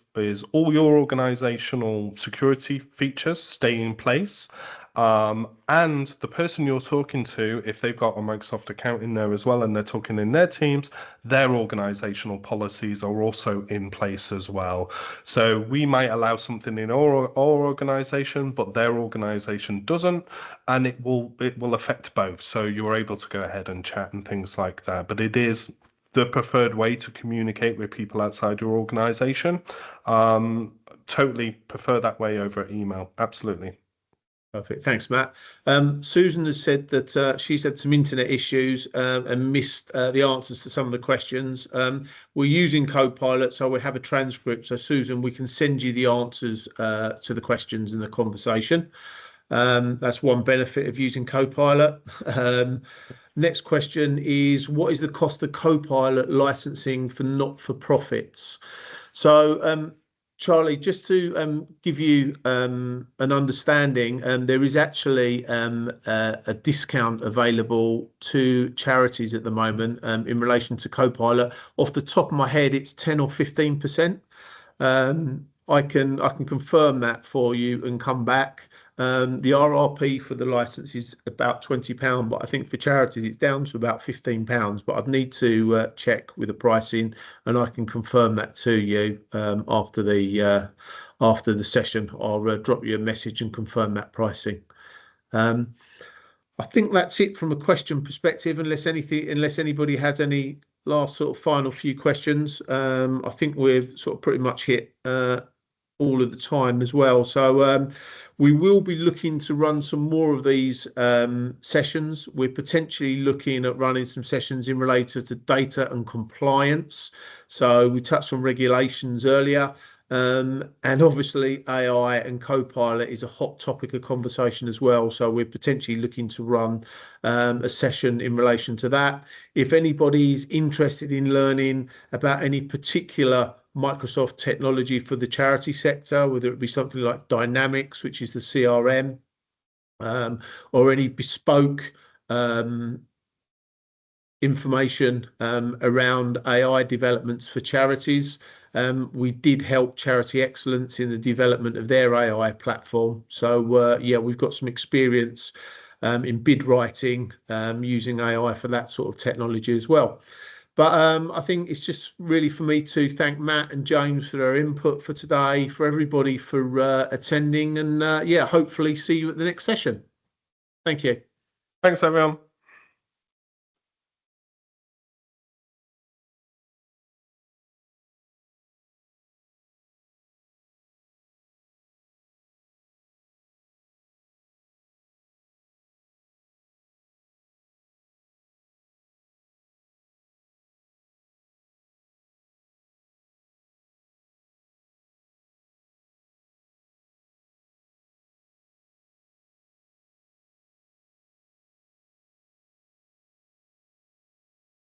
all your organizational security features stay in place. And the person you're talking to, if they've got a Microsoft account in there as well and they're talking in their teams, their organizational policies are also in place as well. So we might allow something in our organization, but their organization doesn't, and it will affect both. So you're able to go ahead and chat and things like that. But it is the preferred way to communicate with people outside your organization. Totally prefer that way over email. Absolutely. Perfect. Thanks, Matt. Susan has said that she's had some internet issues and missed the answers to some of the questions. We're using Copilot, so we have a transcript. So, Susan, we can send you the answers to the questions in the conversation. That's one benefit of using Copilot. Next question is, what is the cost of Copilot licensing for not-for-profits? So, Charlie, just to give you an understanding, there is actually a discount available to charities at the moment in relation to Copilot. Off the top of my head, it's 10 or 15%. I can confirm that for you and come back. The RRP for the license is about £20, but I think for charities it's down to about £15. But I'd need to check with the pricing, and I can confirm that to you after the session. I'll drop you a message and confirm that pricing. I think that's it from a question perspective, unless anybody has any last sort of final few questions. I think we've sort of pretty much hit all of the time as well. So we will be looking to run some more of these sessions. We're potentially looking at running some sessions in relation to data and compliance. So we touched on regulations earlier. And obviously AI and Copilot is a hot topic of conversation as well. So we're potentially looking to run a session in relation to that. If anybody's interested in learning about any particular Microsoft technology for the charity sector, whether it be something like Dynamics, which is the CRM, or any bespoke information around AI developments for charities. We did help Charity Excellence in the development of their AI platform. So yeah, we've got some experience in bid writing using AI for that sort of technology as well. But I think it's just really for me to thank Matt and James for their input for today, for everybody for attending, and yeah, hopefully see you at the next session. Thank you. Thanks, everyone.